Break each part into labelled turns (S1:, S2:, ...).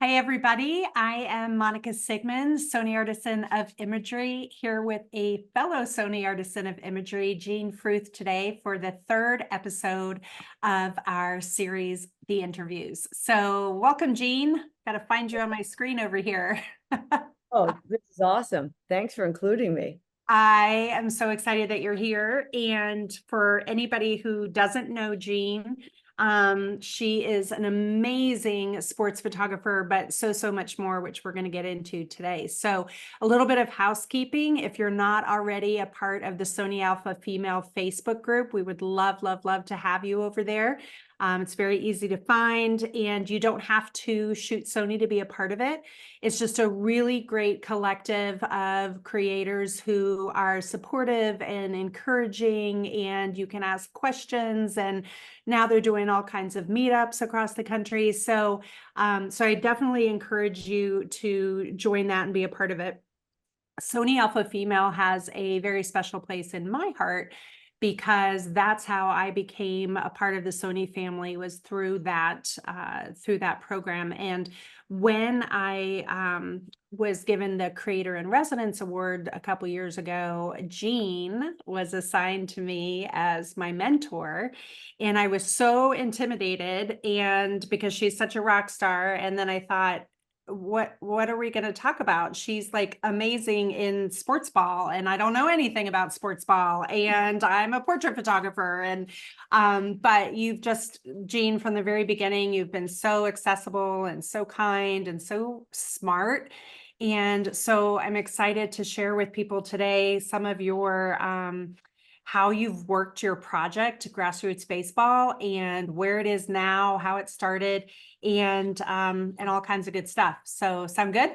S1: Hi, everybody. I am Monica Sigmon, Sony Artisan of Imagery, here with a fellow Sony Artisan of Imagery, Jean Fruth, today for the third episode of our series, The Interviews. So welcome, Jean. Got to find you on my screen over here.
S2: Oh, this is awesome. Thanks for including me.
S1: I am so excited that you're here. And for anybody who doesn't know Jean, she is an amazing sports photographer, but so much more, which we're going to get into today. So a little bit of housekeeping. If you're not already a part of the Sony Alpha Female Facebook group, we would love to have you over there. It's very easy to find, and you don't have to shoot Sony to be a part of it. It's just a really great collective of creators who are supportive and encouraging, and you can ask questions. And now they're doing all kinds of meetups across the country. So I definitely encourage you to join that and be a part of it. Sony Alpha Female has a very special place in my heart, because that's how I became a part of the Sony family, was through that program. And when I was given the Creator in Residence Award a couple years ago, Jean was assigned to me as my mentor, and I was so intimidated, and because she's such a rock star. And then I thought, what are we going to talk about? She's like amazing in sports ball, and I don't know anything about sports ball, and I'm a portrait photographer. And but you've just, Jean, from the very beginning, you've been so accessible and so kind and so smart. And so I'm excited to share with people today some of your how you've worked your project, Grassroots Baseball, and where it is now, how it started, and all kinds of good stuff. So sound good?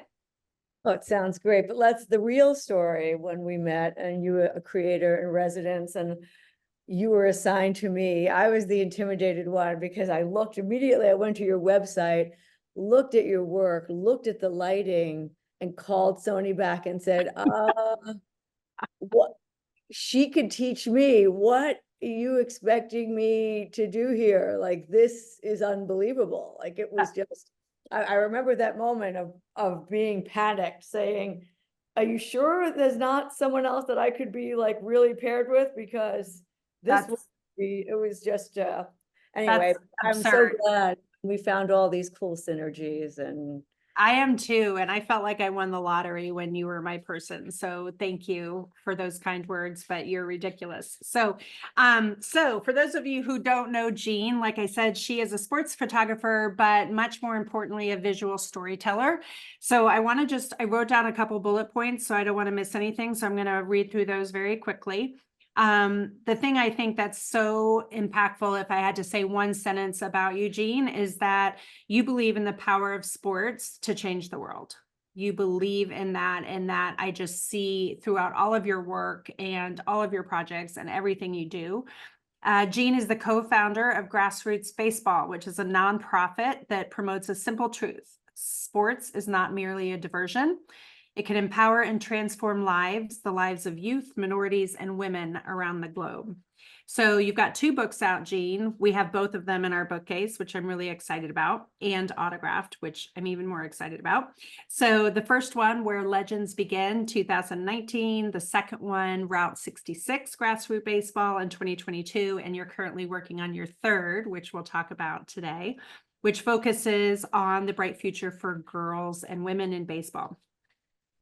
S2: Oh, it sounds great. But that's the real story. When we met and you were a creator in residence and you were assigned to me, I was the intimidated one, because I looked immediately. I went to your website, looked at your work, looked at the lighting, and called Sony back and said, what she could teach me. What are you expecting me to do here? Like, this is unbelievable. Like, it was just, I remember that moment of being panicked, saying, are you sure there's not someone else that I could be like really paired with? Because this would be, it was just, anyway, I'm so glad we found all these cool synergies. And
S1: I am too. And I felt like I won the lottery when you were my person. So thank you for those kind words, but you're ridiculous. So for those of you who don't know Jean, like I said, she is a sports photographer, but much more importantly, a visual storyteller. So I wrote down a couple bullet points, so I don't want to miss anything. So I'm going to read through those very quickly. The thing I think that's so impactful, if I had to say one sentence about you, Jean, is that you believe in the power of sports to change the world. You believe in that, and that I just see throughout all of your work and all of your projects and everything you do. Jean is the co-founder of Grassroots Baseball, which is a nonprofit that promotes a simple truth. Sports is not merely a diversion. It can empower and transform lives, the lives of youth, minorities, and women around the globe. So you've got 2 books out, Jean. We have both of them in our bookcase, which I'm really excited about, and autographed, which I'm even more excited about. So the first one, Where Legends Begin, 2019. The second one, Route 66, Grassroots Baseball, in 2022. And you're currently working on your third, which we'll talk about today, which focuses on the bright future for girls and women in baseball.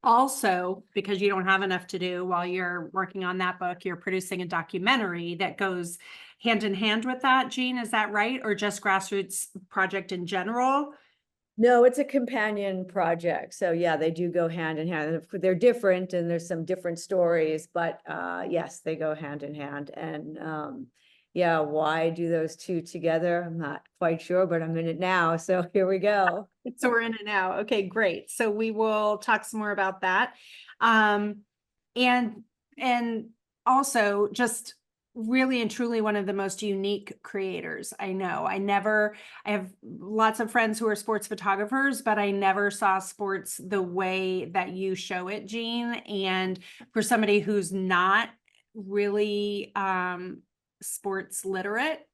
S1: Also, because you don't have enough to do while you're working on that book, you're producing a documentary that goes hand in hand with that, Jean, is that right? Or just Grassroots project in general?
S2: no, it's a companion project. So yeah, they do go hand in hand. They're different, and there's some different stories, but yes, they go hand in hand. And yeah, why do those two together? I'm not quite sure, but I'm in it now. So here we go.
S1: So we're in it now. Okay, great. So we will talk some more about that. And also just really and truly one of the most unique creators I know. I have lots of friends who are sports photographers, but I never saw sports the way that you show it, Jean. And for somebody who's not really sports literate,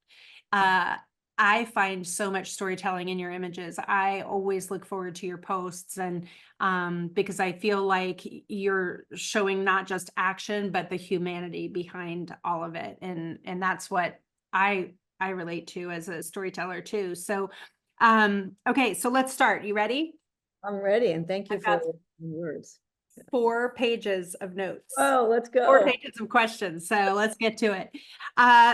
S1: I find so much storytelling in your images. I always look forward to your posts, and because I feel like you're showing not just action, but the humanity behind all of it. And that's what I relate to as a storyteller too. So okay, so let's start. You ready?
S2: I'm ready, and thank you
S1: I've
S2: for
S1: got
S2: the words.
S1: 4 pages of notes.
S2: Oh, let's
S1: 4
S2: go.
S1: pages of questions. So let's get to it.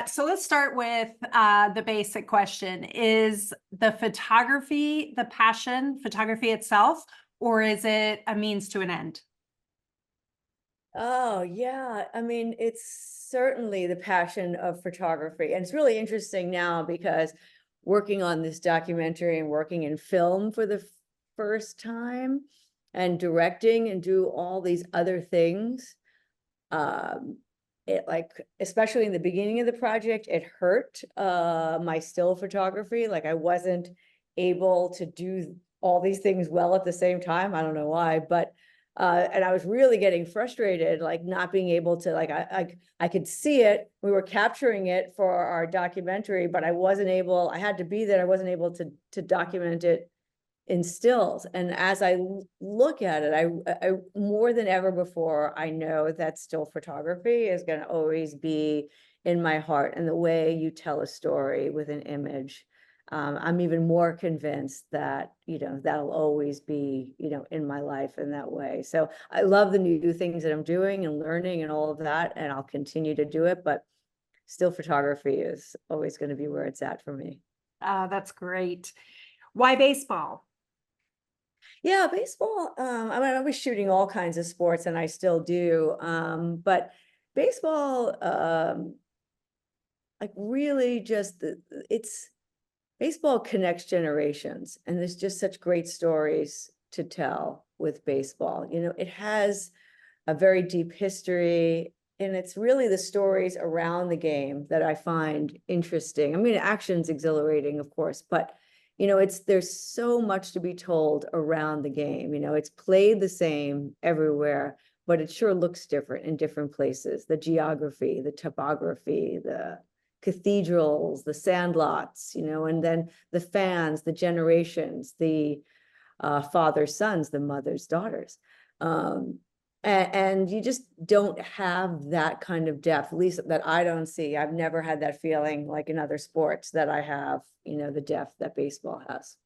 S1: So let's start with the basic question. Is the photography the passion, photography itself, or is it a means to an end?
S2: Oh, yeah. I mean, it's certainly the passion of photography. And it's really interesting now because working on this documentary and working in film for the first time and directing and do all these other things, it like, especially in the beginning of the project, it hurt my still photography. Like I wasn't able to do all these things well at the same time. I don't know why, but and I was really getting frustrated, like not being able to, like I could see it. We were capturing it for our documentary, but I wasn't able, I had to be there. I wasn't able to document it in stills. And as I look at it, I more than ever before, I know that still photography is going to always be in my heart, and the way you tell a story with an image. I'm even more convinced that, you know, that'll always be, you know, in my life in that way. So I love the new things that I'm doing and learning and all of that, and I'll continue to do it, but still photography is always going to be where it's at for me.
S1: That's great. Why baseball?
S2: Yeah, baseball, I mean, I was shooting all kinds of sports and I still do. But baseball, like really just it's baseball connects generations, and there's just such great stories to tell with baseball. You know, it has a very deep history, and it's really the stories around the game that I find interesting. I mean, action's exhilarating, of course, but you know, there's so much to be told around the game. You know, it's played the same everywhere, but it sure looks different in different places. The geography, the topography, the cathedrals, the sandlots, you know, and then the fans, the generations, the father's sons, the mother's daughters. And you just don't have that kind of depth, at least that I don't see. I've never had that feeling like in other sports that I have, you know, the depth that baseball has.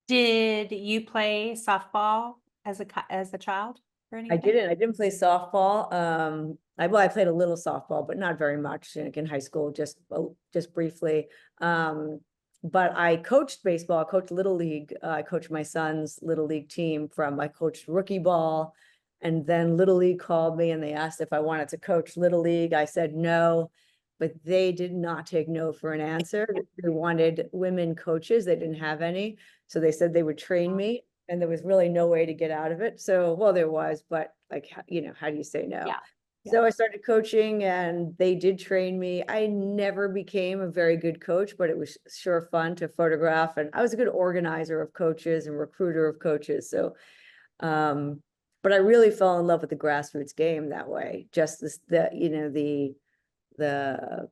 S1: Did you play softball as a child or
S2: I
S1: anything?
S2: didn't. I didn't play softball. I played a little softball, but not very much, like in high school, just briefly. But I coached baseball. I coached Little League. I coached my son's Little League team I coached rookie ball. And then Little League called me and they asked if I wanted to coach Little League. I said no, but they did not take no for an answer. They wanted women coaches. They didn't have any. So they said they would train me, and there was really no way to get out of it. So, well, there was, but like, you know, how do you say no?
S1: Yeah.
S2: So I started coaching and they did train me. I never became a very good coach, but it was sure fun to photograph. And I was a good organizer of coaches and recruiter of coaches. So, but I really fell in love with the grassroots game that way. Just you know, the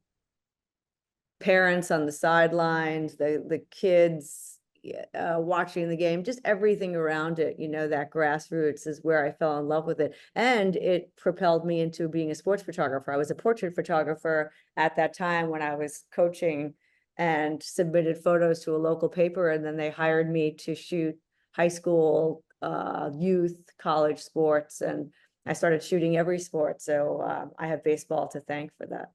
S2: parents on the sidelines, the kids watching the game, just everything around it, you know, that grassroots is where I fell in love with it. And it propelled me into being a sports photographer. I was a portrait photographer at that time when I was coaching, and submitted photos to a local paper. And then they hired me to shoot high school, youth, college sports. And I started shooting every sport. So I have baseball to thank for that.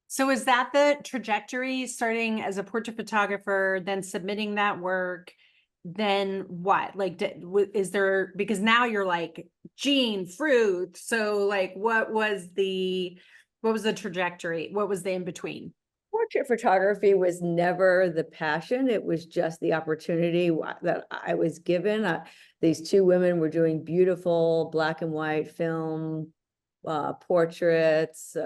S1: So is that the trajectory, starting as a portrait photographer, then submitting that work, then what? Like, is there, because now you're like Jean Fruth. So like, what was the trajectory? What was the in between?
S2: Portrait photography was never the passion. It was just the opportunity that I was given. These two women were doing beautiful black and white film portraits.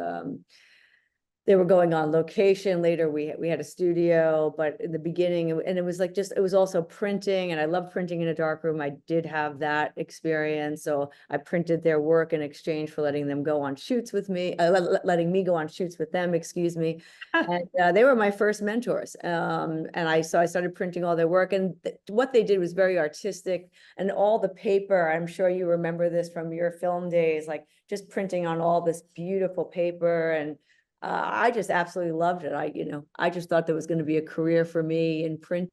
S2: they were going on location. Later, we had a studio, but in the beginning, and it was like just, it was also printing, and I love printing in a darkroom. I did have that experience. So I printed their work in exchange for letting them go on shoots with me, letting me go on shoots with them, excuse me. And they were my first mentors. So I started printing all their work, and what they did was very artistic, and all the paper, I'm sure you remember this from your film days, like just printing on all this beautiful paper. And I just absolutely loved it. I just thought there was going to be a career for me in printing.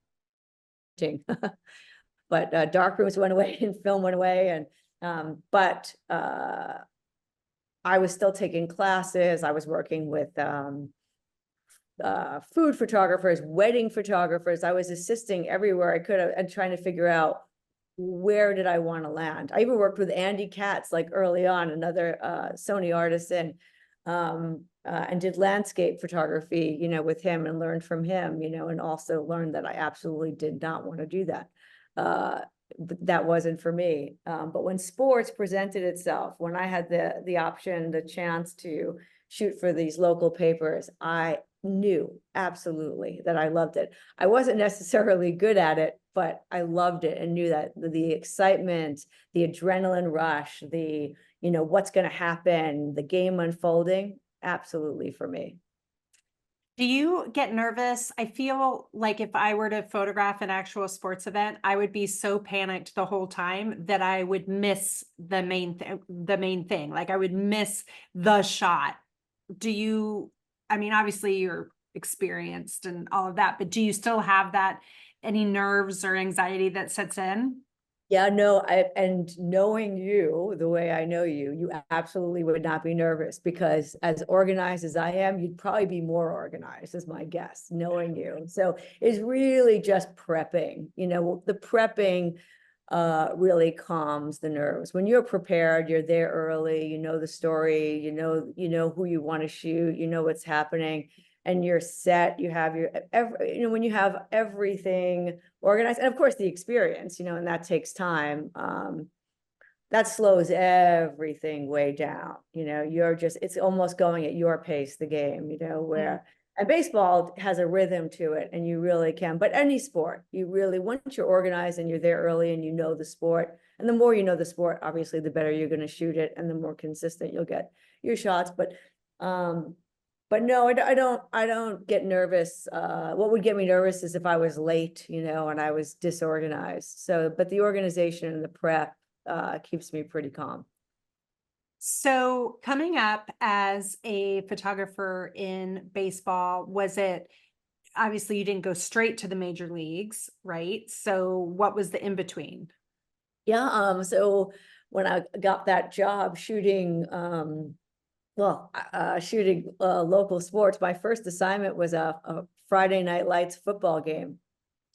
S2: But darkrooms went away and film went away. And but I was still taking classes. I was working with food photographers, wedding photographers. I was assisting everywhere I could and trying to figure out where did I want to land. I even worked with Andy Katz, like early on, another Sony Artisan, and did landscape photography, with him, and learned from him, and also learned that I absolutely did not want to do that. That wasn't for me. But when sports presented itself, when I had the option, the chance to shoot for these local papers, I knew absolutely that I loved it. I wasn't necessarily good at it, but I loved it, and knew that the excitement, the adrenaline rush, what's going to happen, the game unfolding, absolutely for me.
S1: Do you get nervous? I feel like if I were to photograph an actual sports event, I would be so panicked the whole time that I would miss the main thing. Like I would miss the shot. Obviously you're experienced and all of that, but do you still have any nerves or anxiety that sets in?
S2: Yeah, no, and knowing you the way I know you, you absolutely would not be nervous, because as organized as I am, you'd probably be more organized, is my guess, knowing you. So it's really just prepping, the prepping really calms the nerves. When you're prepared, you're there early, you know the story, you know who you want to shoot, you know what's happening, and you're set, you have when you have everything organized, and of course the experience, and that takes time, that slows everything way down. It's almost going at your pace, the game, where, and baseball has a rhythm to it, and you really can, but any sport, once you're organized and you're there early and you know the sport, and the more you know the sport, obviously the better you're going to shoot it, and the more consistent you'll get your shots. But no, I don't get nervous. What would get me nervous is if I was late, and I was disorganized. So, but the organization and the prep keeps me pretty calm.
S1: So coming up as a photographer in baseball, obviously you didn't go straight to the major leagues, right? So what was the in-between?
S2: Yeah, so when I got that job shooting, shooting local sports, my first assignment was a Friday Night Lights football game.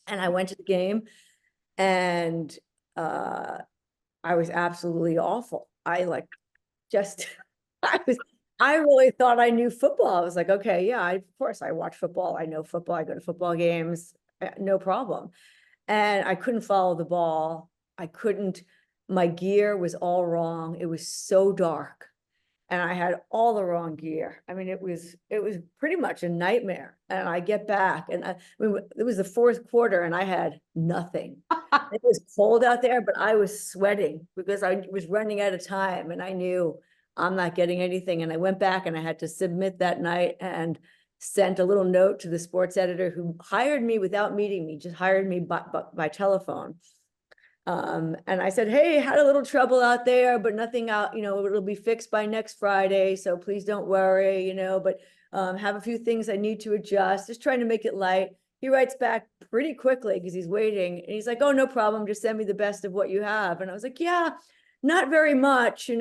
S2: And I went to the game, and I was absolutely awful. I really thought I knew football. I was like, okay, yeah, of course I watch football. I know football. I go to football games, no problem. And I couldn't follow the ball. My gear was all wrong. It was so dark, and I had all the wrong gear. I mean, it was pretty much a nightmare. And I get back, and it was the fourth quarter, and I had nothing. It was cold out there, but I was sweating because I was running out of time, and I knew I'm not getting anything. And I went back, and I had to submit that night, and sent a little note to the sports editor, who hired me without meeting me, just hired me by telephone. And I said, hey, had a little trouble out there, but nothing out, it'll be fixed by next Friday. So please don't worry, but have a few things I need to adjust, just trying to make it light. He writes back pretty quickly because he's waiting. And he's like, oh, no problem. Just send me the best of what you have. And I was like, yeah, not very much, and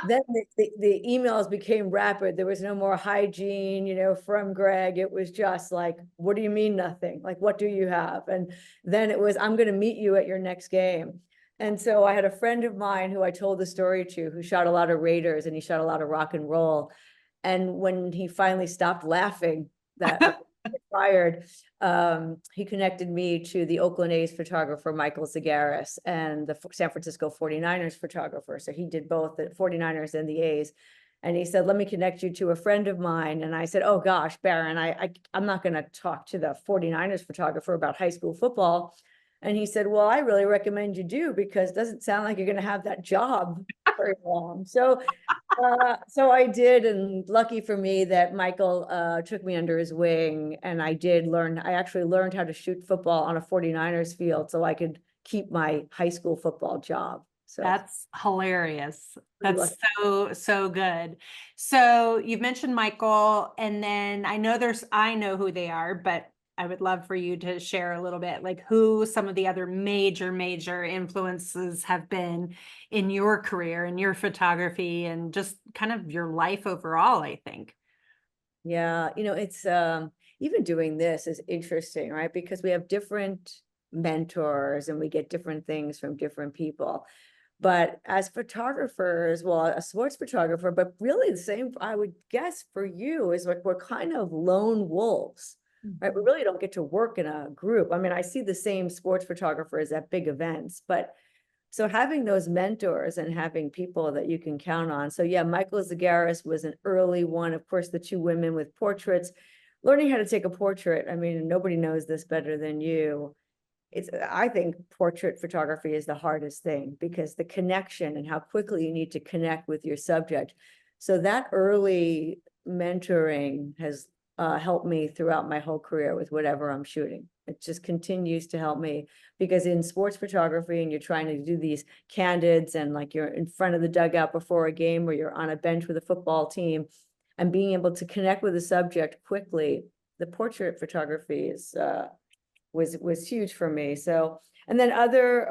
S2: then the emails became rapid. There was no more hygiene, from Greg. It was just like, what do you mean nothing? Like, what do you have? And then it was, I'm going to meet you at your next game. And so I had a friend of mine who I told the story to, who shot a lot of Raiders, and he shot a lot of rock and roll. And when he finally stopped laughing, that fired, he connected me to the Oakland A's photographer, Michael Zagaris, and the San Francisco 49ers photographer. So he did both the 49ers and the A's. And he said, let me connect you to a friend of mine. And I said, oh gosh, Baron, I'm not going to talk to the 49ers photographer about high school football. And he said, well, I really recommend you do, because it doesn't sound like you're going to have that job very long. So I did, and lucky for me that Michael took me under his wing, and I actually learned how to shoot football on a 49ers field so I could keep my high school football job. So
S1: That's hilarious.
S2: pretty
S1: That's
S2: lucky.
S1: so good. So you've mentioned Michael, and then I know who they are, but I would love for you to share a little bit, like who some of the other major influences have been in your career, in your photography, and just kind of your life overall, I think.
S2: Yeah, it's even doing this is interesting, right? Because we have different mentors and we get different things from different people. But as photographers, well, a sports photographer, but really the same, I would guess for you, is like we're kind of lone wolves, right? We really don't get to work in a group. I mean, I see the same sports photographers at big events, but so having those mentors and having people that you can count on. So yeah, Michael Zagaris was an early one. Of course, the two women with portraits, learning how to take a portrait. I mean, nobody knows this better than you. I think portrait photography is the hardest thing, because the connection and how quickly you need to connect with your subject. So that early mentoring has helped me throughout my whole career with whatever I'm shooting. It just continues to help me, because in sports photography, and you're trying to do these candids, and like you're in front of the dugout before a game, or you're on a bench with a football team, and being able to connect with the subject quickly, the portrait photography is was huge for me. So, and then other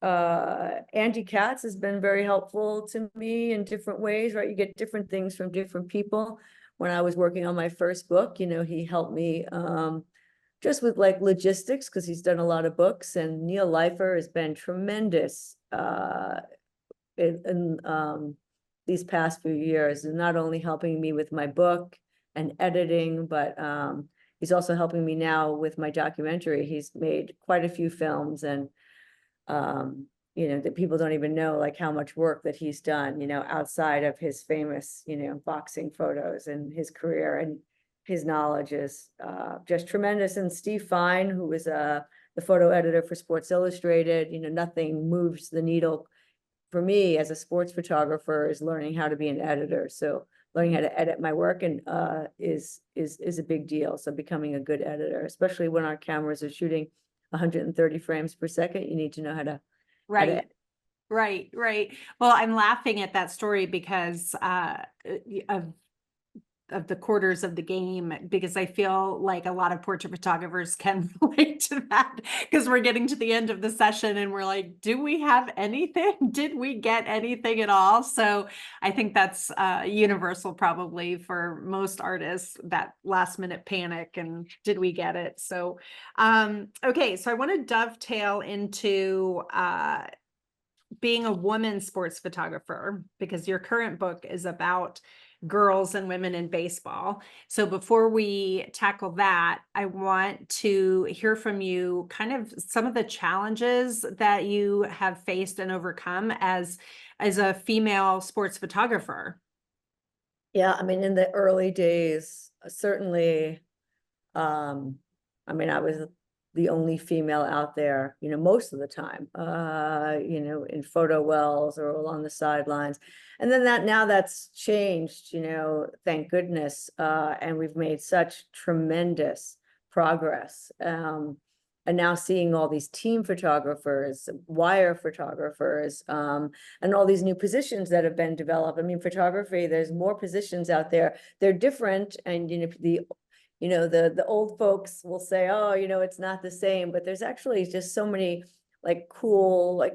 S2: Andy Katz has been very helpful to me in different ways, right? You get different things from different people. When I was working on my first book, he helped me just with like logistics, because he's done a lot of books. And Neil Leifer has been tremendous in these past few years, and not only helping me with my book and editing, but he's also helping me now with my documentary. He's made quite a few films, and that people don't even know like how much work that he's done, outside of his famous, boxing photos, and his career and his knowledge is just tremendous. And Steve Fine, who was the photo editor for Sports Illustrated, nothing moves the needle for me as a sports photographer is learning how to be an editor. So learning how to edit my work and is a big deal. So becoming a good editor, especially when our cameras are shooting 130 frames per second, you need to know how to
S1: Right. Well, I'm laughing at that story because of the quarters of the game, because I feel like a lot of portrait photographers can relate to that, because we're getting to the end of the session and we're like, do we have anything? Did we get anything at all? So I think that's universal probably for most artists, that last minute panic and did we get it? So okay, so I want to dovetail into being a woman sports photographer, because your current book is about girls and women in baseball. So before we tackle that, I want to hear from you kind of some of the challenges that you have faced and overcome as a female sports photographer.
S2: Yeah, I mean, in the early days, certainly, I mean, I was the only female out there, most of the time, in photo wells or along the sidelines. And then now that's changed, thank goodness. And we've made such tremendous progress. And now seeing all these team photographers, wire photographers, and all these new positions that have been developed. I mean, photography, there's more positions out there. They're different. And, the old folks will say, oh, it's not the same, but there's actually just so many like cool, like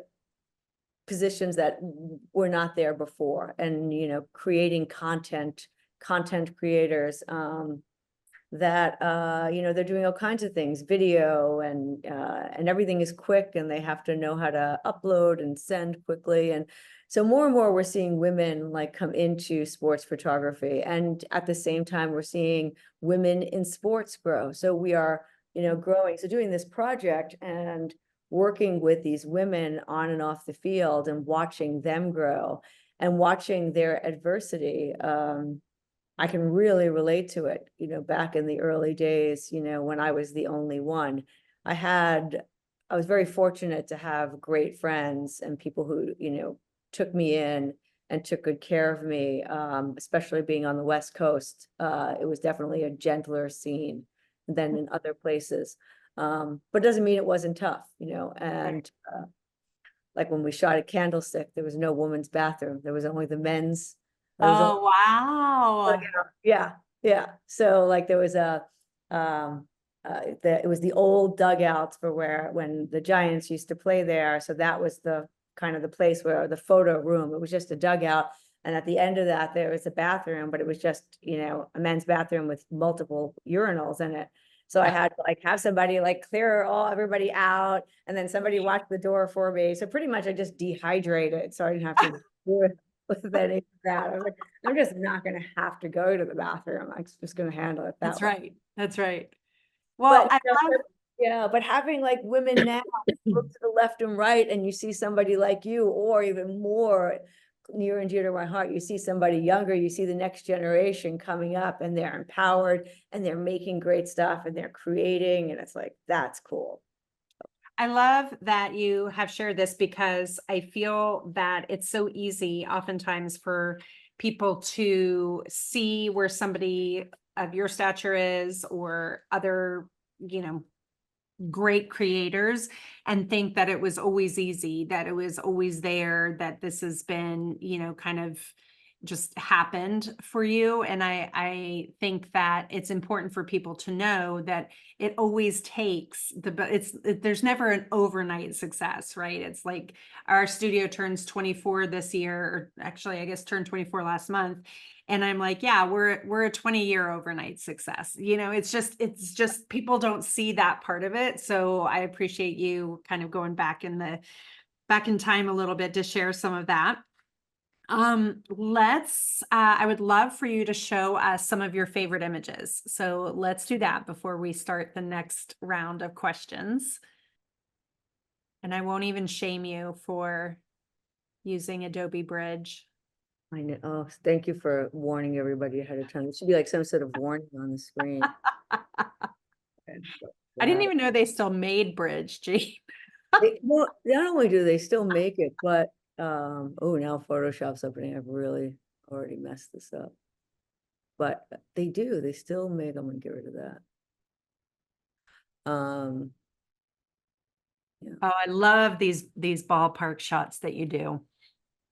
S2: positions that were not there before. And, creating content creators, that they're doing all kinds of things, video, and everything is quick, and they have to know how to upload and send quickly. And so more and more we're seeing women like come into sports photography, and at the same time we're seeing women in sports grow. So we are growing. So doing this project and working with these women on and off the field and watching them grow, and watching their adversity, I can really relate to it. You know, back in the early days, you know, when I was the only one, I was very fortunate to have great friends and people who, you know, took me in and took good care of me, especially being on the West Coast. It was definitely a gentler scene than in other places. But it doesn't mean it wasn't tough, you know, and like when we shot at Candlestick, there was no women's bathroom. There was only the men's. There was
S1: Oh, wow.
S2: yeah, yeah. So like there was it was the old dugouts for when the Giants used to play there. So that was the kind of the place where the photo room, it was just a dugout. And at the end of that, there was a bathroom, but it was just, you know, a men's bathroom with multiple urinals in it. So I had to like have somebody like clear everybody out, and then somebody watch the door for me. So pretty much I just dehydrated, so I didn't have to deal with any of that. I was like, I'm just not going to have to go to the bathroom. I'm just going to handle it that
S1: That's
S2: way.
S1: right. That's right. Well,
S2: But
S1: I love,
S2: yeah, but having like women now look to the left and right, and you see somebody like you, or even more near and dear to my heart, you see somebody younger, you see the next generation coming up, and they're empowered and they're making great stuff and they're creating, and it's like, that's cool.
S1: I love that you have shared this, because I feel that it's so easy oftentimes for people to see where somebody of your stature is, or other, you know, great creators, and think that it was always easy, that it was always there, that this has been, you know, kind of just happened for you. And I think that it's important for people to know that it always takes there's never an overnight success, right? It's like our studio turns 24 this year, or actually I guess turned 24 last month. And I'm like, yeah, we're a 20-year overnight success. You know, it's just people don't see that part of it. So I appreciate you kind of going back in time a little bit to share some of that. I would love for you to show us some of your favorite images. So let's do that before we start the next round of questions. And I won't even shame you for using Adobe Bridge.
S2: I know. Oh, thank you for warning everybody ahead of time. It should be like some sort of warning on the screen.
S1: I didn't even know they still made Bridge, Gee.
S2: Well, not only do they still make it, but oh, now Photoshop's opening. I've really already messed this up. But they still make, I'm gonna get rid of that. Yeah.
S1: Oh, I love these ballpark shots that you do.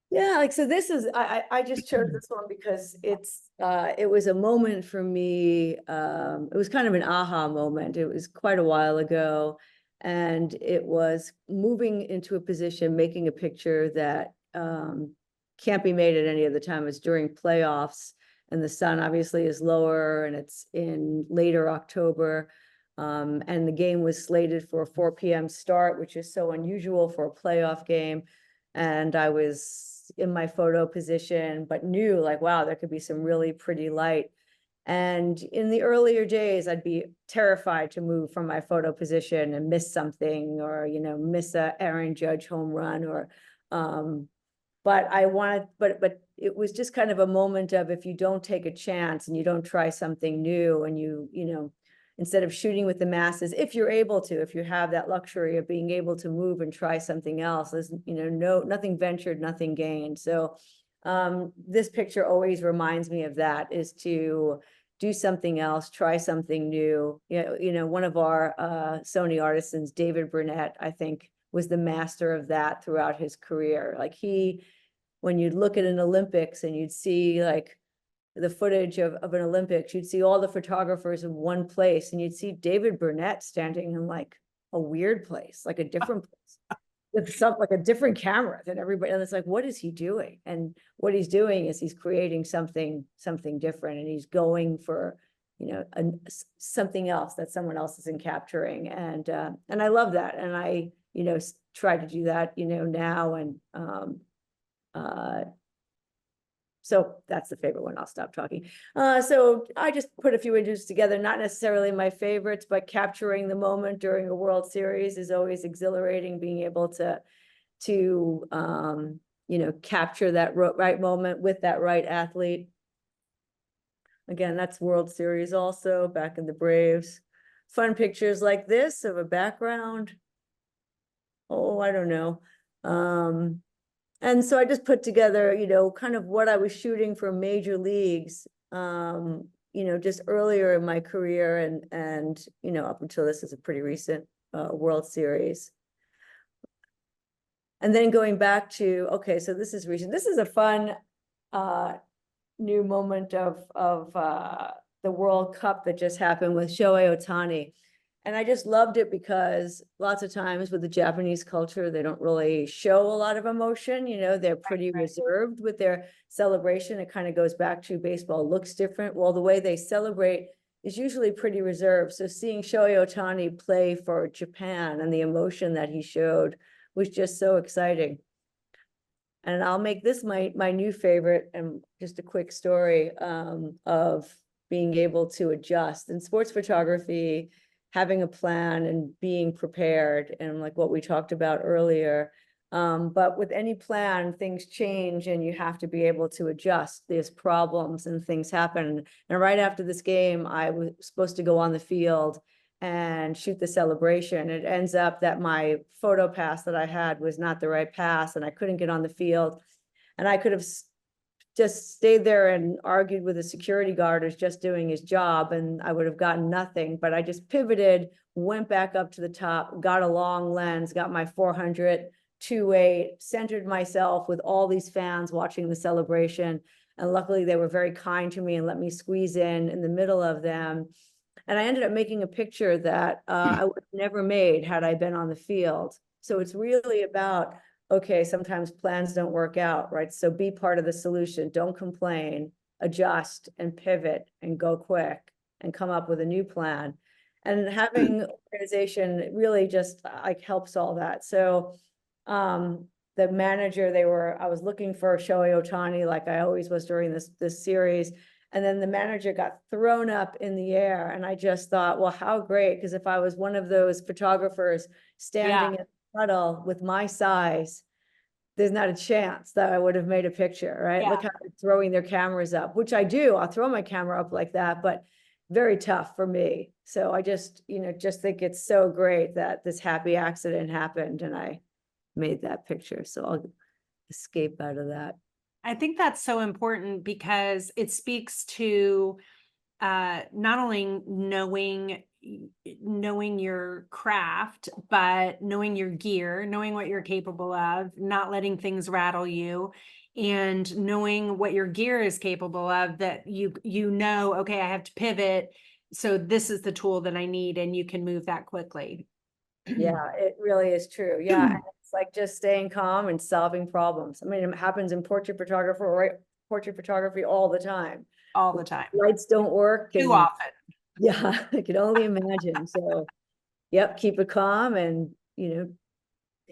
S2: Yeah, like so this is I just chose this one because it was a moment for me. It was kind of an aha moment. It was quite a while ago, and it was moving into a position, making a picture that can't be made at any other time. It's during playoffs, and the sun obviously is lower, and it's in later October. And the game was slated for a 4 p.m. start, which is so unusual for a playoff game. And I was in my photo position, but knew like, wow, there could be some really pretty light. And in the earlier days, I'd be terrified to move from my photo position and miss something, or, you know, miss a Aaron Judge home run, or, but it was just kind of a moment of, if you don't take a chance and you don't try something new, and you know, instead of shooting with the masses, if you're able to, if you have that luxury of being able to move and try something else, there's, you know, nothing ventured, nothing gained. So this picture always reminds me of that, is to do something else, try something new. You know, one of our Sony artisans, David Burnett, I think was the master of that throughout his career. Like when you'd look at an Olympics and you'd see like the footage of an Olympics, you'd see all the photographers in one place, and you'd see David Burnett standing in like a weird place, like a different place, with like a different camera than everybody. And it's like, what is he doing? And what he's doing is he's creating something different, and he's going for, you know, something else that someone else isn't capturing. And I love that. And I, you know, try to do that, you know, now. And so that's the favorite one. I'll stop talking. So I just put a few images together, not necessarily my favorites, but capturing the moment during a World Series is always exhilarating. Being able to capture that right moment with that right athlete. Again, that's World Series also, back in the Braves. Fun pictures like this of a background. Oh, I don't know. And so I just put together, kind of what I was shooting for major leagues, just earlier in my career and up until this is a pretty recent World Series. And then going back to, okay, so this is recent. This is a fun new moment of the World Cup that just happened with Shohei Ohtani. And I just loved it because lots of times with the Japanese culture, they don't really show a lot of emotion. They're pretty reserved with their celebration. It kind of goes back to baseball looks different. Well, the way they celebrate is usually pretty reserved. So seeing Shohei Ohtani play for Japan and the emotion that he showed was just so exciting. And I'll make this my new favorite, and just a quick story of being able to adjust. In sports photography, having a plan and being prepared, and like what we talked about earlier. But with any plan, things change and you have to be able to adjust. There's problems and things happen. And right after this game, I was supposed to go on the field and shoot the celebration. It ends up that my photo pass that I had was not the right pass, and I couldn't get on the field. And I could have just stayed there and argued with a security guard who's just doing his job, and I would have gotten nothing. But I just pivoted, went back up to the top, got a long lens, got my 400 2.8, centered myself with all these fans watching the celebration. And luckily they were very kind to me and let me squeeze in the middle of them. And I ended up making a picture that I would have never made had I been on the field. So it's really about, okay, sometimes plans don't work out, right? So be part of the solution. Don't complain, adjust and pivot and go quick and come up with a new plan. And having organization really just like helps all that. So the manager, I was looking for Shohei Ohtani like I always was during this series. And then the manager got thrown up in the air. And I just thought, well, how great. Because if I was one of those photographers standing in the huddle with my size, there's not a chance that I would have made a picture, right? Look how they're throwing their cameras up, which I do. I'll throw my camera up like that, but very tough for me. So I just think it's so great that this happy accident happened and I made that picture. So I'll escape out of that.
S1: I think that's so important because it speaks to not only knowing your craft, but knowing your gear, knowing what you're capable of, not letting things rattle you, and knowing what your gear is capable of, that okay, I have to pivot. So this is the tool that I need, and you can move that quickly.
S2: Yeah, it really is true. Yeah. It's like just staying calm and solving problems. I mean, it happens in portrait photography all the time.
S1: All the time.
S2: Lights don't work.
S1: Too often.
S2: Yeah, I can only imagine. So, yep, keep it calm and,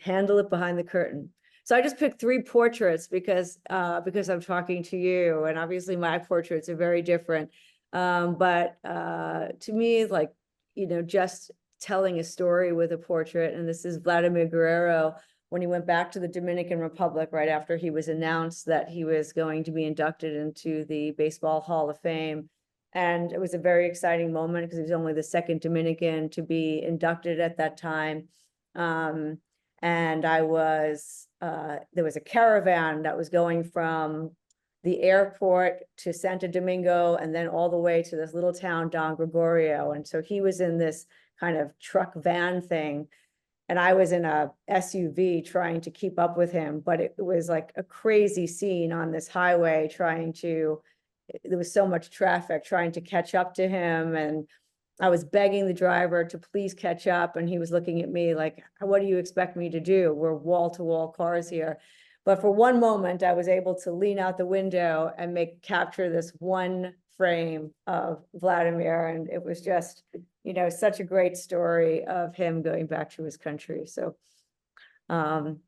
S2: handle it behind the curtain. So I just picked 3 portraits because I'm talking to you, and obviously my portraits are very different. But to me, like, just telling a story with a portrait. And this is Vladimir Guerrero when he went back to the Dominican Republic right after he was announced that he was going to be inducted into the Baseball Hall of Fame. And it was a very exciting moment because he was only the 2nd Dominican to be inducted at that time. And there was a caravan that was going from the airport to Santo Domingo and then all the way to this little town, Don Gregorio. And so he was in this kind of truck van thing, and I was in a SUV trying to keep up with him, but it was like a crazy scene on this highway there was so much traffic trying to catch up to him, and I was begging the driver to please catch up, and he was looking at me like, what do you expect me to do? We're wall-to-wall cars here. But for one moment, I was able to lean out the window and capture this one frame of Vladimir, and it was just such a great story of him going back to his country. So and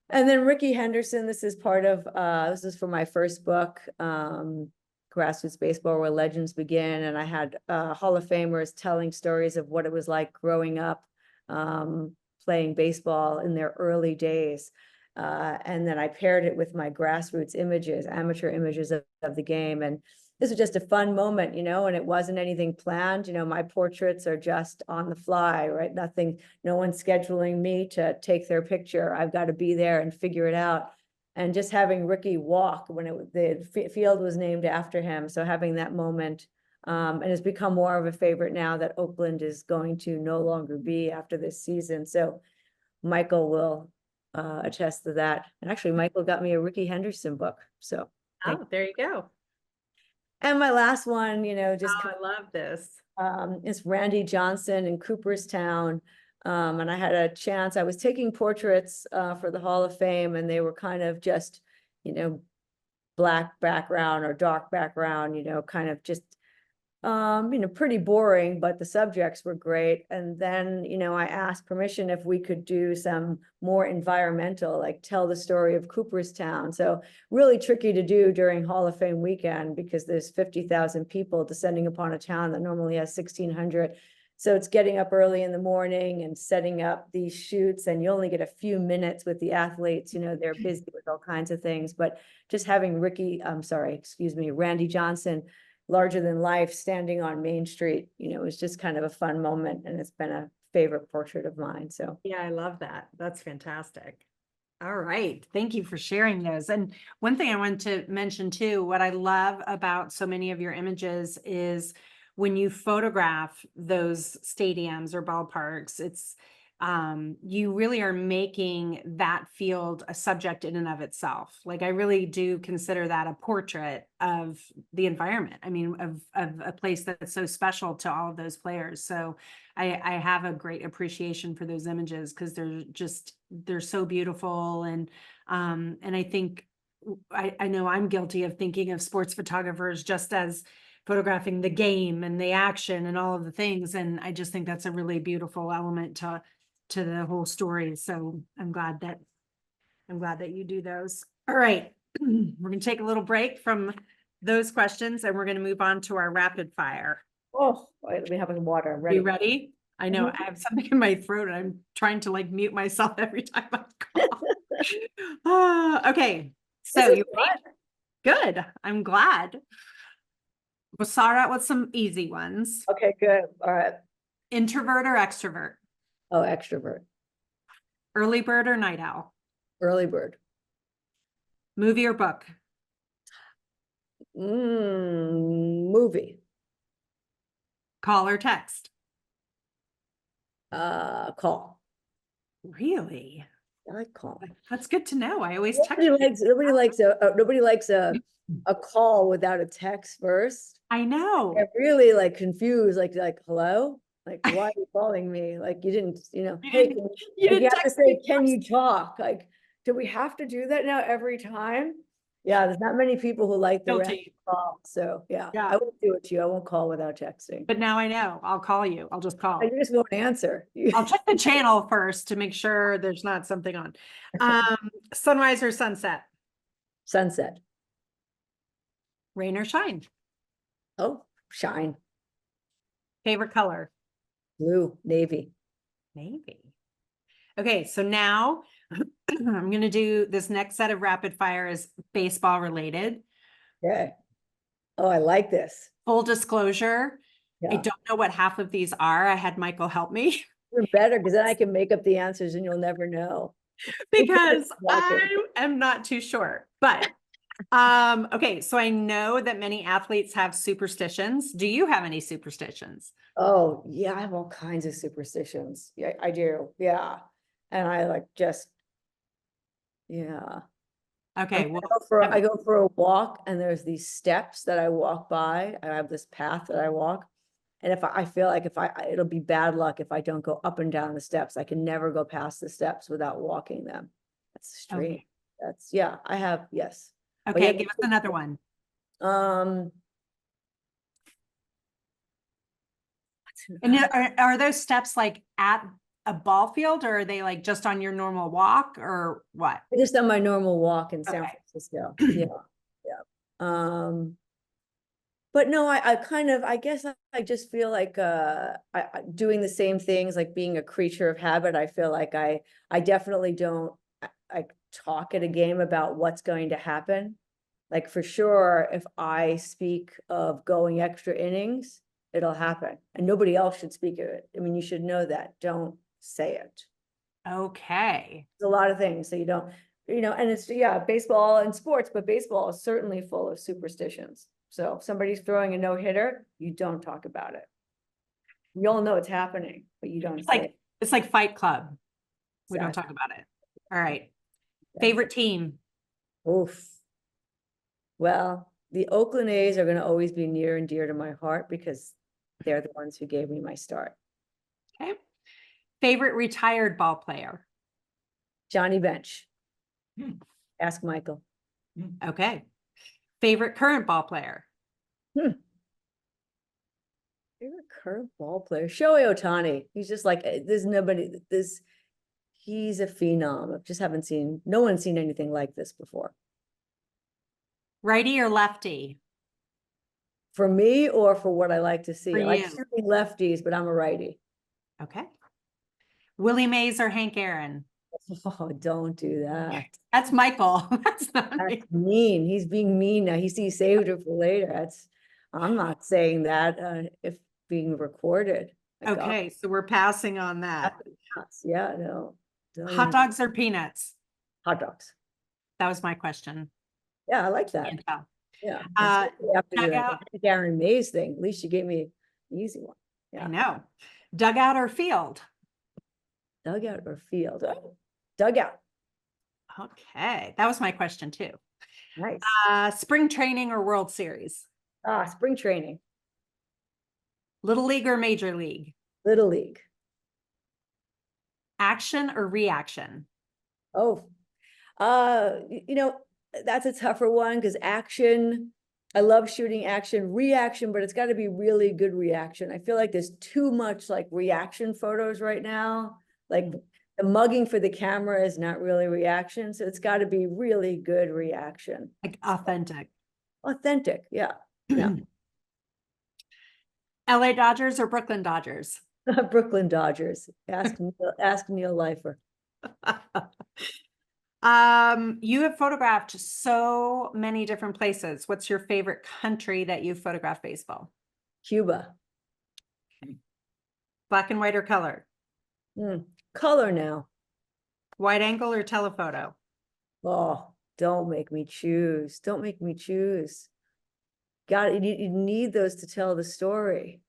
S2: then Ricky Henderson, this is for my first book, Grassroots Baseball, Where Legends Begin. And I had Hall of Famers telling stories of what it was like growing up playing baseball in their early days. And then I paired it with my grassroots images, amateur images of the game. And this was just a fun moment, and it wasn't anything planned. My portraits are just on the fly, right? Nothing, no one's scheduling me to take their picture. I've got to be there and figure it out. And just having Ricky walk when the field was named after him. So having that moment, and it's become more of a favorite now that Oakland is going to no longer be after this season. So Michael will attest to that. And actually, Michael got me a Ricky Henderson book. So
S3: there you go.
S2: and my last one, just
S3: I love this.
S2: It's Randy Johnson in Cooperstown. And I had a chance, I was taking portraits for the Hall of Fame, and they were kind of just, black background or dark background, kind of just, pretty boring, but the subjects were great. And then, I asked permission if we could do some more environmental, like tell the story of Cooperstown. So really tricky to do during Hall of Fame weekend because there's 50,000 people descending upon a town that normally has 1,600. So it's getting up early in the morning and setting up these shoots, and you only get a few minutes with the athletes, they're busy with all kinds of things, but just having Randy Johnson, larger than life, standing on Main Street, it was just kind of a fun moment, and it's been a favorite portrait of mine. So
S3: Yeah, I love that. That's fantastic.
S1: All right. Thank you for sharing those. And one thing I want to mention too, what I love about so many of your images is when you photograph those stadiums or ballparks, it's you really are making that field a subject in and of itself. Like I really do consider that a portrait of the environment. I mean, of a place that's so special to all of those players. So I have a great appreciation for those images because they're so beautiful. And I think I know I'm guilty of thinking of sports photographers just as photographing the game and the action and all of the things. And I just think that's a really beautiful element to the whole story. So I'm glad that you do those. All right. We're going to take a little break from those questions and we're going to move on to our rapid fire.
S2: oh, let me have some water. I'm ready.
S1: You ready? I know I have something in my throat and I'm trying to like mute myself every time I cough. Okay. So you good. I'm glad. We'll start out with some easy ones.
S2: Okay, good. All right.
S1: Introvert or extrovert?
S2: Oh, extrovert.
S1: Early bird or night owl?
S2: Early bird.
S1: Movie or book?
S2: Movie.
S1: Call or text?
S2: Call.
S1: Really?
S2: I like call.
S1: That's good to know. I always text.
S2: Nobody likes a call without a text first.
S1: I know.
S2: I'm really like confused, like hello? Like, why are you calling me? Like, you didn't, hey, you have to say, can you talk? Like, do we have to do that now every time? Yeah, there's not many people who like the random call. So yeah, I won't do it to you. I won't call without texting.
S1: But now I know. I'll call you. I'll just call.
S2: I just won't answer.
S1: I'll check the channel first to make sure there's not something on. Sunrise or sunset?
S2: Sunset.
S1: Rain or shine?
S2: Oh, shine.
S1: Favorite color?
S2: Blue, navy.
S1: Navy. Okay, so now I'm going to do this next set of rapid fire is baseball related.
S2: Okay. Oh, I like this.
S1: Full disclosure, I
S2: Yeah.
S1: don't know what half of these are. I had Michael help me
S2: You're better because then I can make up the answers and you'll never know.
S1: because I am not too sure. But okay, so I know that many athletes have superstitions. Do you have any superstitions?
S2: Oh, yeah, I have all kinds of superstitions. Yeah, I do. Yeah. And I like just, yeah.
S1: Okay,
S2: I go for a walk and there's these steps that I walk by. I have this path that I walk. And if I feel like it'll be bad luck if I don't go up and down the steps. I can never go past the steps without walking them. That's strange.
S1: Okay.
S2: That's, yeah, I have, yes.
S1: Okay,
S2: yeah,
S1: give us another one. And are those steps like at a ball field or are they like just on your normal walk or what?
S2: Just on my normal walk in San
S1: Okay.
S2: Francisco. Yeah. Yeah. But no, I guess I just feel like doing the same things, like being a creature of habit. I feel like I definitely don't, I talk at a game about what's going to happen. Like for sure, if I speak of going extra innings, it'll happen and nobody else should speak of it. I mean, you should know that. Don't say it.
S1: Okay.
S2: There's a lot of things that you don't, and it's, yeah, baseball and sports, but baseball is certainly full of superstitions. So if somebody's throwing a no-hitter, you don't talk about it. You all know it's happening, but you don't say it.
S1: It's like Fight Club. We don't
S2: Exactly.
S1: talk about it. All right. Favorite team?
S2: Oof. Well, the Oakland A's are going to always be near and dear to my heart because they're the ones who gave me my start.
S1: Okay. Favorite retired ball player?
S2: Johnny Bench.
S1: Hmm.
S2: Ask Michael.
S1: Okay. Favorite current ball player?
S2: Favorite current ball player? Shohei Ohtani. He's just like, there's nobody, he's a phenom. I just haven't seen, no one's seen anything like this before.
S1: Righty or lefty?
S2: For me or for what I like to see?
S1: For
S2: I like
S1: you.
S2: shooting lefties, but I'm a righty.
S1: Okay. Willie Mays or Hank Aaron?
S2: Oh, don't do that.
S1: That's Michael. That's not me.
S2: That's mean. He's being mean now. He saved it for later. I'm not saying that if being recorded. My God.
S1: Okay, so we're passing on that.
S2: Yeah, no. don't
S1: Hot
S2: even-
S1: dogs or peanuts?
S2: Hot dogs.
S1: That was my question.
S2: Yeah, I like that.
S1: Can't tell.
S2: Yeah.
S1: Uh,
S2: After the
S1: dugout.
S2: Darren Mays thing, at least you gave me an easy one.
S1: I
S2: Yeah.
S1: know. Dugout or field?
S2: Dugout or field? Oh, dugout.
S1: Okay, that was my question too.
S2: Nice.
S1: Spring training or World Series?
S2: Spring training.
S1: Little League or Major League?
S2: Little League.
S1: Action or reaction?
S2: Oh, that's a tougher one because action, I love shooting action, reaction, but it's got to be really good reaction. I feel like there's too much like reaction photos right now. Like the mugging for the camera is not really reaction. So it's got to be really good reaction.
S1: Like authentic.
S2: Authentic. Yeah. Yeah.
S1: LA Dodgers or Brooklyn Dodgers?
S2: Brooklyn Dodgers. Ask Neil Leifer.
S1: You have photographed so many different places. What's your favorite country that you've photographed baseball?
S2: Cuba.
S1: Black and white or color?
S2: Color now.
S1: Wide angle or telephoto?
S2: Oh, don't make me choose. Don't make me choose. God, you need those to tell the story.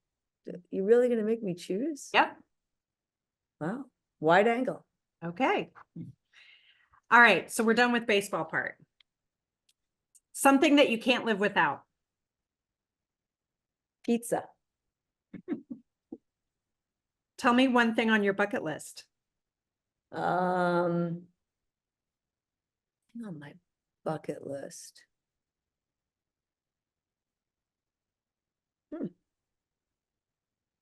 S2: You really gonna make me choose?
S1: Yep.
S2: Wow. Wide angle.
S1: Okay. All right, so we're done with baseball part. Something that you can't live without.
S2: Pizza.
S1: Tell me one thing on your bucket list.
S2: On my bucket list. I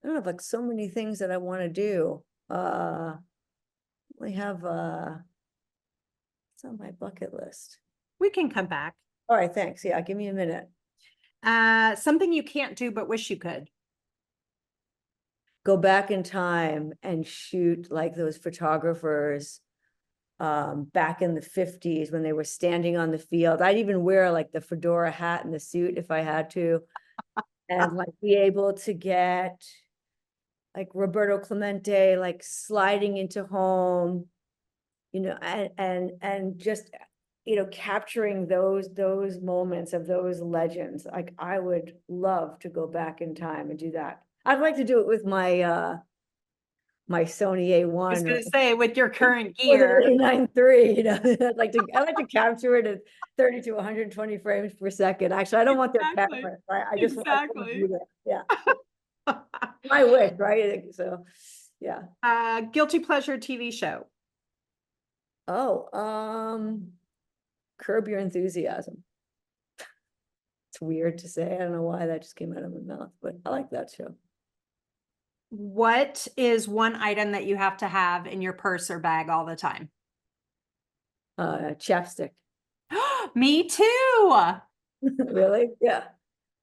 S2: don't have like so many things that I want to do. We have it's on my bucket list.
S1: We can come back.
S2: All right, thanks. Yeah, give me a minute.
S1: Something you can't do but wish you could.
S2: Go back in time and shoot like those photographers back in the 50s when they were standing on the field. I'd even wear like the fedora hat and the suit if I had to, and like be able to get like Roberto Clemente like sliding into home, and just capturing those moments of those legends. Like I would love to go back in time and do that. I'd like to do it with my my Sony A1.
S1: I was going to say with your current
S2: Or
S1: gear.
S2: the 9.3, I'd like to capture it at 30 to 120 frames per second. Actually, I don't want their
S1: Exactly.
S2: camera, right? I just want to
S1: Exactly.
S2: do that. Yeah. My wish, right? So, yeah.
S1: Guilty pleasure TV show.
S2: Oh, Curb Your Enthusiasm. It's weird to say. I don't know why that just came out of my mouth, but I like that show.
S1: What is one item that you have to have in your purse or bag all the time?
S2: Chapstick.
S1: Me too.
S2: Really? Yeah.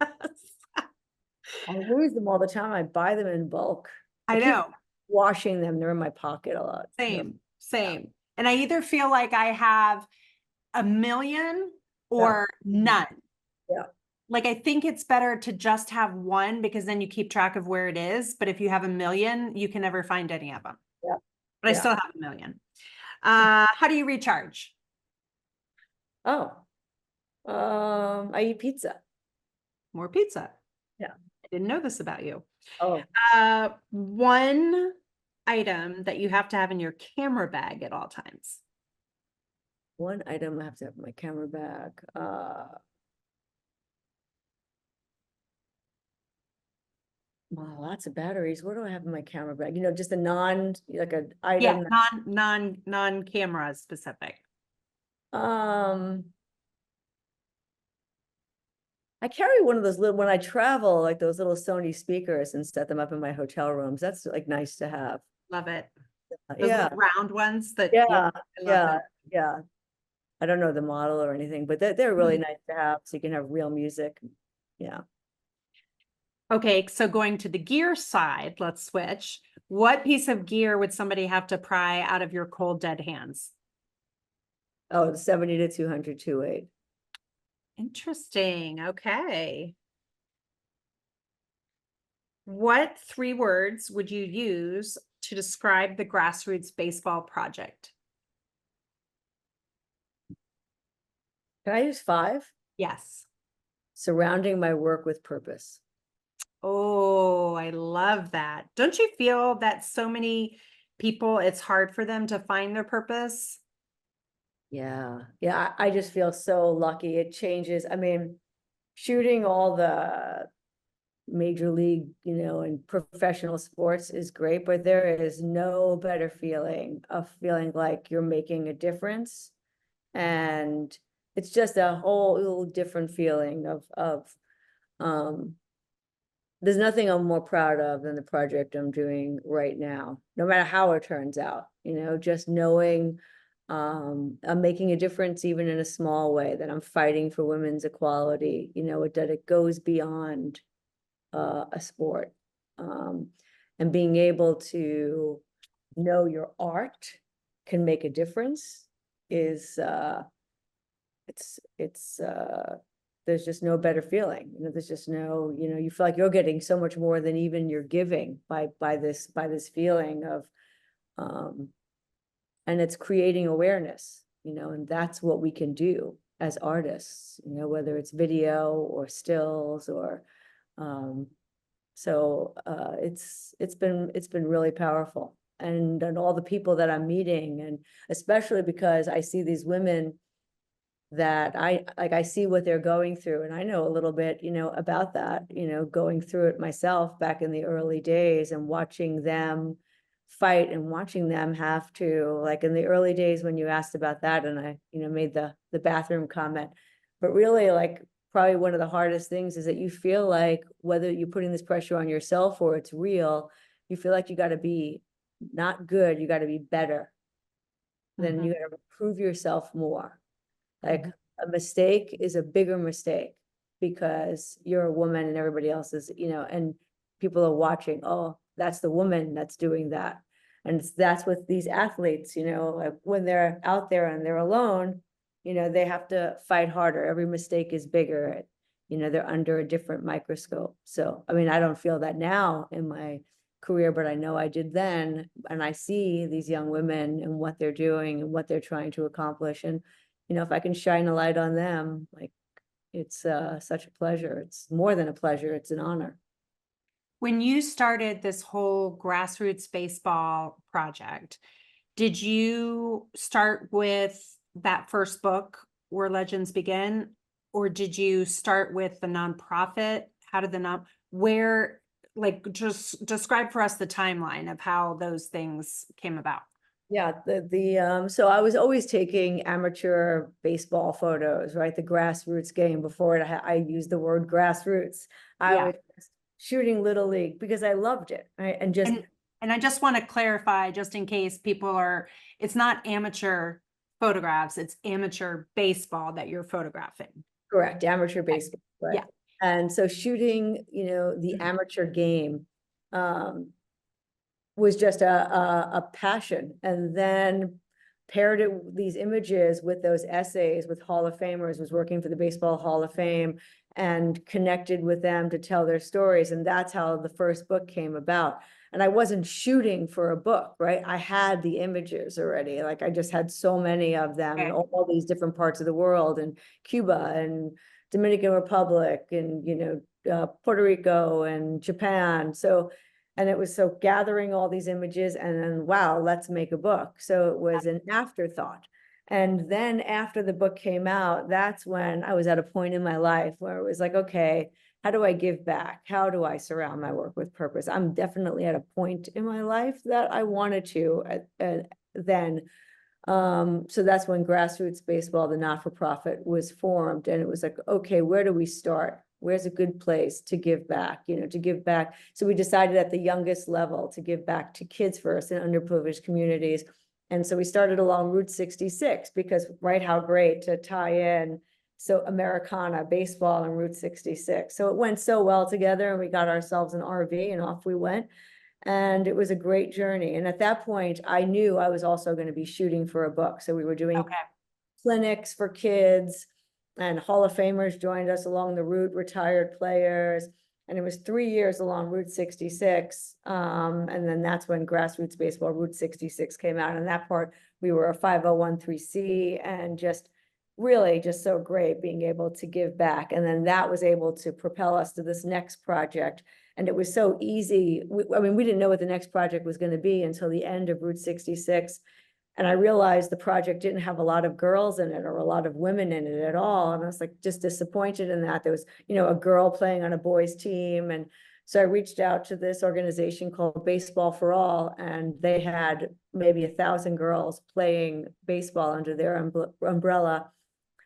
S2: I lose them all the time. I buy them in bulk.
S1: I
S2: keep
S1: know.
S2: washing them. They're in my pocket a lot.
S1: Same. And I either feel like I have a million or none.
S2: Yeah.
S1: Like, I think it's better to just have one because then you keep track of where it is. But if you have a million, you can never find any of them.
S2: Yeah.
S1: But I
S2: Yeah.
S1: still have a million. How do you recharge?
S2: Oh, I eat pizza.
S1: More pizza.
S2: Yeah.
S1: I didn't know this about you.
S2: Oh,
S1: One item that you have to have in your camera bag at all times.
S2: one item I have to have in my camera bag. Wow, lots of batteries. What do I have in my camera bag? You know, just a like an
S1: Yeah,
S2: item.
S1: non-camera specific.
S2: Um, I carry one of those little, when I travel, like those little Sony speakers and set them up in my hotel rooms. That's like nice to have.
S1: Love it. Those
S2: Yeah,
S1: little round ones that,
S2: yeah,
S1: I love
S2: yeah,
S1: them.
S2: yeah. I don't know the model or anything, but they're really nice to have, so you can have real music. Yeah.
S1: Okay, so going to the gear side, let's switch. What piece of gear would somebody have to pry out of your cold, dead hands?
S2: Oh, 70 to 200 2.8.
S1: Interesting. Okay. What 3 words would you use to describe the Grassroots baseball project?
S2: Can I use 5?
S1: Yes.
S2: Surrounding my work with purpose.
S1: Oh, I love that. Don't you feel that so many people, it's hard for them to find their purpose?
S2: Yeah, yeah, I just feel so lucky. It changes. I mean, shooting all the major league, you know, and professional sports is great, but there is no better feeling of feeling like you're making a difference. And it's just a whole different feeling of there's nothing I'm more proud of than the project I'm doing right now, no matter how it turns out, you know, just knowing I'm making a difference even in a small way, that I'm fighting for women's equality, you know, that it goes beyond a sport. And being able to know your art can make a difference is it's there's just no better feeling. You know, there's just no, you know, you feel like you're getting so much more than even you're giving by this feeling of and it's creating awareness, you know, and that's what we can do as artists, you know, whether it's video or stills or it's been really powerful. And all the people that I'm meeting, and especially because I see these women that I see what they're going through, and I know a little bit, you know, about that, you know, going through it myself back in the early days and watching them fight and watching them have to, like in the early days when you asked about that, and I, you know, made the bathroom comment, but really like probably one of the hardest things is that you feel like whether you're putting this pressure on yourself or it's real, you feel like you got to be not good, you got to be better. Then you got to prove yourself more. Like a mistake is a bigger mistake because you're a woman and everybody else is, you know, and people are watching, oh, that's the woman that's doing that. And that's with these athletes, you know, like when they're out there and they're alone, you know, they have to fight harder. Every mistake is bigger. You know, they're under a different microscope. So, I mean, I don't feel that now in my career, but I know I did then. And I see these young women and what they're doing and what they're trying to accomplish. And you know, if I can shine a light on them, like it's such a pleasure. It's more than a pleasure, it's an honor.
S1: When you started this whole Grassroots baseball project, did you start with that first book, Where Legends Begin, or did you start with the nonprofit? How did like, just describe for us the timeline of how those things came about?
S2: Yeah, so I was always taking amateur baseball photos, right? The grassroots game before it, I used the word grassroots. I
S1: Yeah.
S2: was just shooting little league because I loved it, right? And just
S1: And I just want to clarify, just in case people it's not amateur photographs, it's amateur baseball that you're photographing.
S2: correct, amateur baseball, right?
S1: Yeah.
S2: And so shooting, you know, the amateur game was just a passion. And then paired these images with those essays with Hall of Famers, was working for the Baseball Hall of Fame and connected with them to tell their stories. And that's how the first book came about. And I wasn't shooting for a book, right? I had the images already. Like I just had so many of them in all these different parts of the world, and Cuba and Dominican Republic and, Puerto Rico and Japan. So, and it was so gathering all these images and then, wow, let's make a book. So it was an afterthought. And then after the book came out, that's when I was at a point in my life where it was like, okay, how do I give back? How do I surround my work with purpose? I'm definitely at a point in my life that I wanted to then. So that's when Grassroots Baseball, the not-for-profit, was formed. And it was like, okay, where do we start? Where's a good place to give back, to give back. So we decided at the youngest level to give back to kids first in underprivileged communities. And so we started along Route 66 because, right, how great to tie in so Americana, baseball, and Route 66. So it went so well together, and we got ourselves an RV and off we went. And it was a great journey. And at that point, I knew I was also going to be shooting for a book. So we were doing clinics for kids, and Hall of Famers joined us along the route, retired players. And it was 3 years along Route 66. And then that's when Grassroots Baseball Route 66 came out. And that part, we were a 501(c), and just really just so great being able to give back. And then that was able to propel us to this next project. And it was so easy. We didn't know what the next project was going to be until the end of Route 66. And I realized the project didn't have a lot of girls in it or a lot of women in it at all. And I was like, just disappointed in that. There was, a girl playing on a boys team. And so I reached out to this organization called Baseball for All, and they had maybe 1,000 girls playing baseball under their umbrella.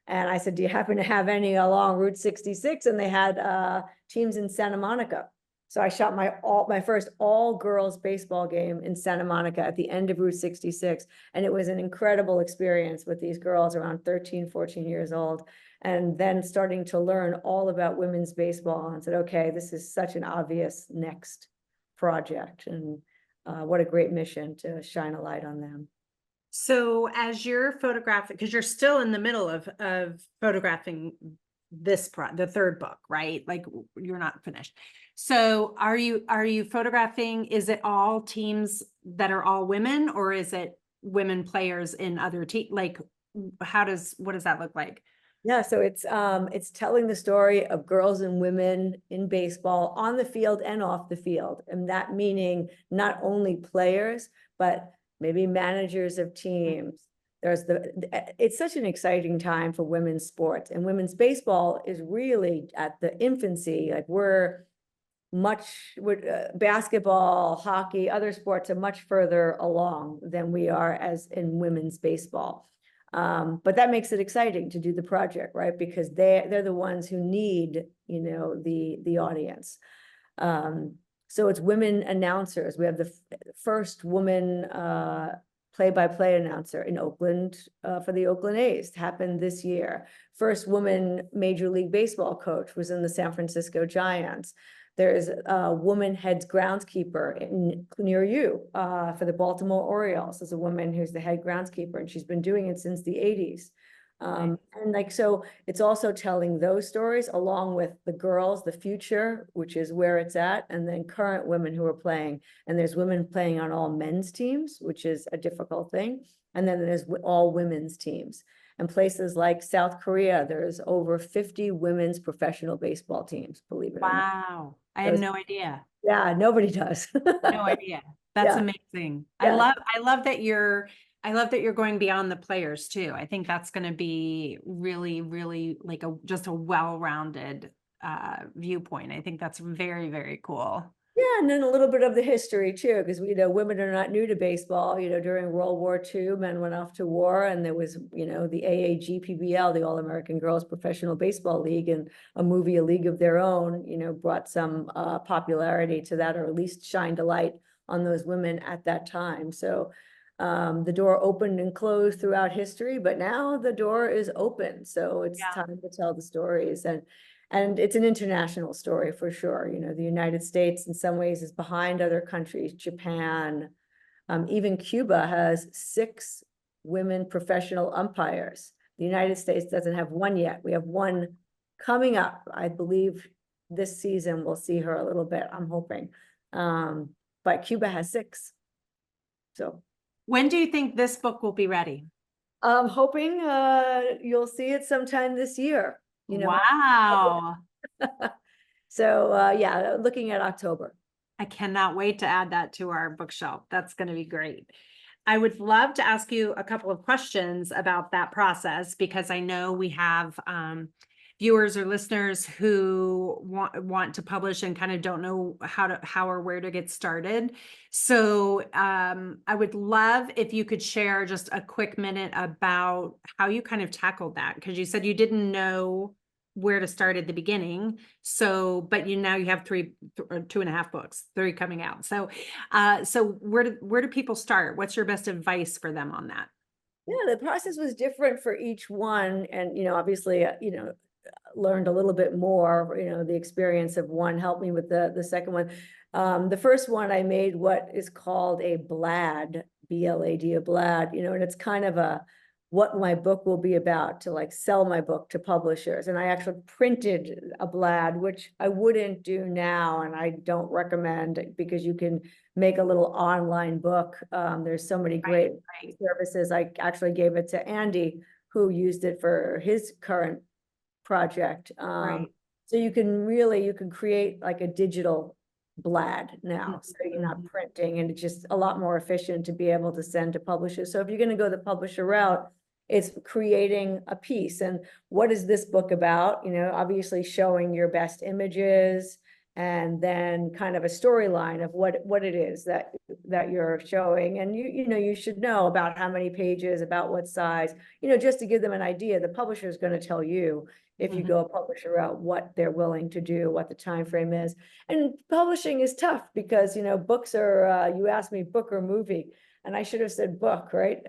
S2: And I said, do you happen to have any along Route 66? And they had teams in Santa Monica. So I shot my first all-girls baseball game in Santa Monica at the end of Route 66. And it was an incredible experience with these girls around 13, 14 years old. And then starting to learn all about women's baseball, and said, okay, this is such an obvious next project. And what a great mission to shine a light on them.
S1: So as you're photographing, because you're still in the middle of photographing the third book, right? Like you're not finished. So are you photographing, is it all teams that are all women, or is it women players in other teams? Like what does that look like?
S2: Yeah, so it's telling the story of girls and women in baseball on the field and off the field. And that meaning not only players, but maybe managers of teams. It's such an exciting time for women's sports, and women's baseball is really at the infancy. Like basketball, hockey, other sports are much further along than we are as in women's baseball. But that makes it exciting to do the project, right? Because they're the ones who need, the audience. So it's women announcers. We have the first woman play-by-play announcer in Oakland for the Oakland A's. It happened this year. First woman Major League Baseball coach was in the San Francisco Giants. There's a woman head groundskeeper near you for the Baltimore Orioles. There's a woman who's the head groundskeeper, and she's been doing it since the 80s. And so it's also telling those stories along with the girls, the future, which is where it's at, and then current women who are playing. And there's women playing on all men's teams, which is a difficult thing. And then there's all women's teams. And places like South Korea, there's over 50 women's professional baseball teams, believe it or not.
S1: Wow. I had no idea.
S2: Yeah, nobody does.
S1: No idea. That's amazing.
S2: Yeah.
S1: I love that you're going beyond the players too. I think that's going to be really, really like just a well-rounded viewpoint. I think that's very, very cool.
S2: Yeah, and then a little bit of the history too, because women are not new to baseball. During World War II, men went off to war, and there was, the AAGPBL, the All-American Girls Professional Baseball League, and a movie, A League of Their Own, brought some popularity to that, or at least shined a light on those women at that time. So the door opened and closed throughout history, but now the door is open. So it's time to tell the stories. And it's an international story for sure. The United States in some ways is behind other countries. Japan, even Cuba has 6 women professional umpires. The United States doesn't have one yet. We have one coming up. I believe this season we'll see her a little bit, I'm hoping. But Cuba has 6. So
S1: When do you think this book will be ready?
S2: I'm hoping you'll see it sometime this year, you know.
S1: Wow.
S2: So yeah, looking at October.
S1: I cannot wait to add that to our bookshelf. That's going to be great. I would love to ask you a couple of questions about that process, because I know we have viewers or listeners who want to publish and kind of don't know how or where to get started. So I would love if you could share just a quick minute about how you kind of tackled that, because you said you didn't know where to start at the beginning. So, but now you have 3 or 2.5 books, 3 coming out. So, so where do people start? What's your best advice for them on that?
S2: Yeah, the process was different for each one. And, obviously, learned a little bit more, the experience of one helped me with the second one. The first one I made what is called a blad, B-L-A-D, a blad, and it's kind of what my book will be about, to like sell my book to publishers. And I actually printed a blad, which I wouldn't do now. And I don't recommend, because you can make a little online book. There's so many great services. I actually gave it to Andy, who used it for his current project. So you can create like a digital blad now. So you're not printing, and it's just a lot more efficient to be able to send to publishers. So if you're going to go the publisher route, it's creating a piece. And what is this book about? Obviously showing your best images, and then kind of a storyline of what it is that you're showing. And you should know about how many pages, about what size, just to give them an idea. The publisher is going to tell you, if you go a publisher route, what they're willing to do, what the time frame is. And publishing is tough, because books are, you asked me book or movie, and I should have said book, right?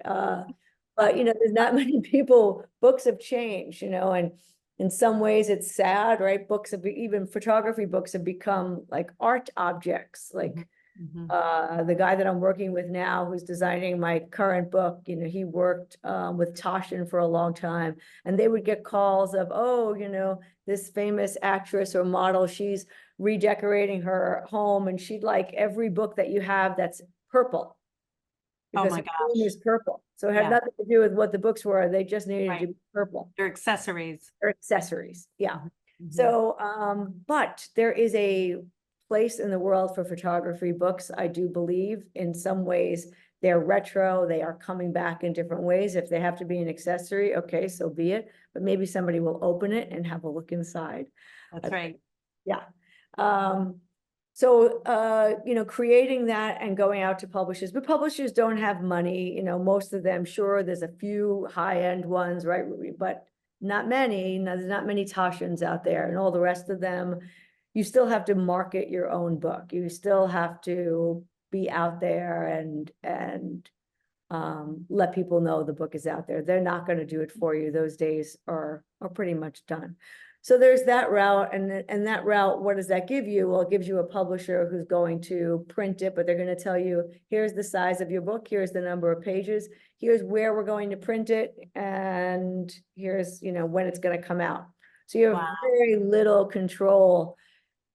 S2: But there's not many people. Books have changed, and in some ways it's sad, right? Even photography books have become like art objects. Like the guy that I'm working with now, who's designing my current book, he worked with Taschen for a long time, and they would get calls of, oh, this famous actress or model, she's redecorating her home, and she'd like every book that you have that's purple. Because
S1: my
S2: the theme is purple. So it had nothing to do with what the books were. They just needed to be purple.
S1: They're accessories.
S2: They're accessories. Yeah. So, but there is a place in the world for photography books, I do believe. In some ways, they're retro. They are coming back in different ways. If they have to be an accessory, okay, so be it. But maybe somebody will open it and have a look inside.
S1: That's right.
S2: Yeah. So, creating that and going out to publishers, but publishers don't have money, most of them, sure, there's a few high-end ones, right? But not many, there's not many Taschens out there, and all the rest of them, you still have to market your own book. You still have to be out there and let people know the book is out there. They're not going to do it for you. Those days are pretty much done. So there's that route, and that route, what does that give you? Well, it gives you a publisher who's going to print it, but they're going to tell you, here's the size of your book, here's the number of pages, here's where we're going to print it, and here's, when it's going to come out. So you have very little control,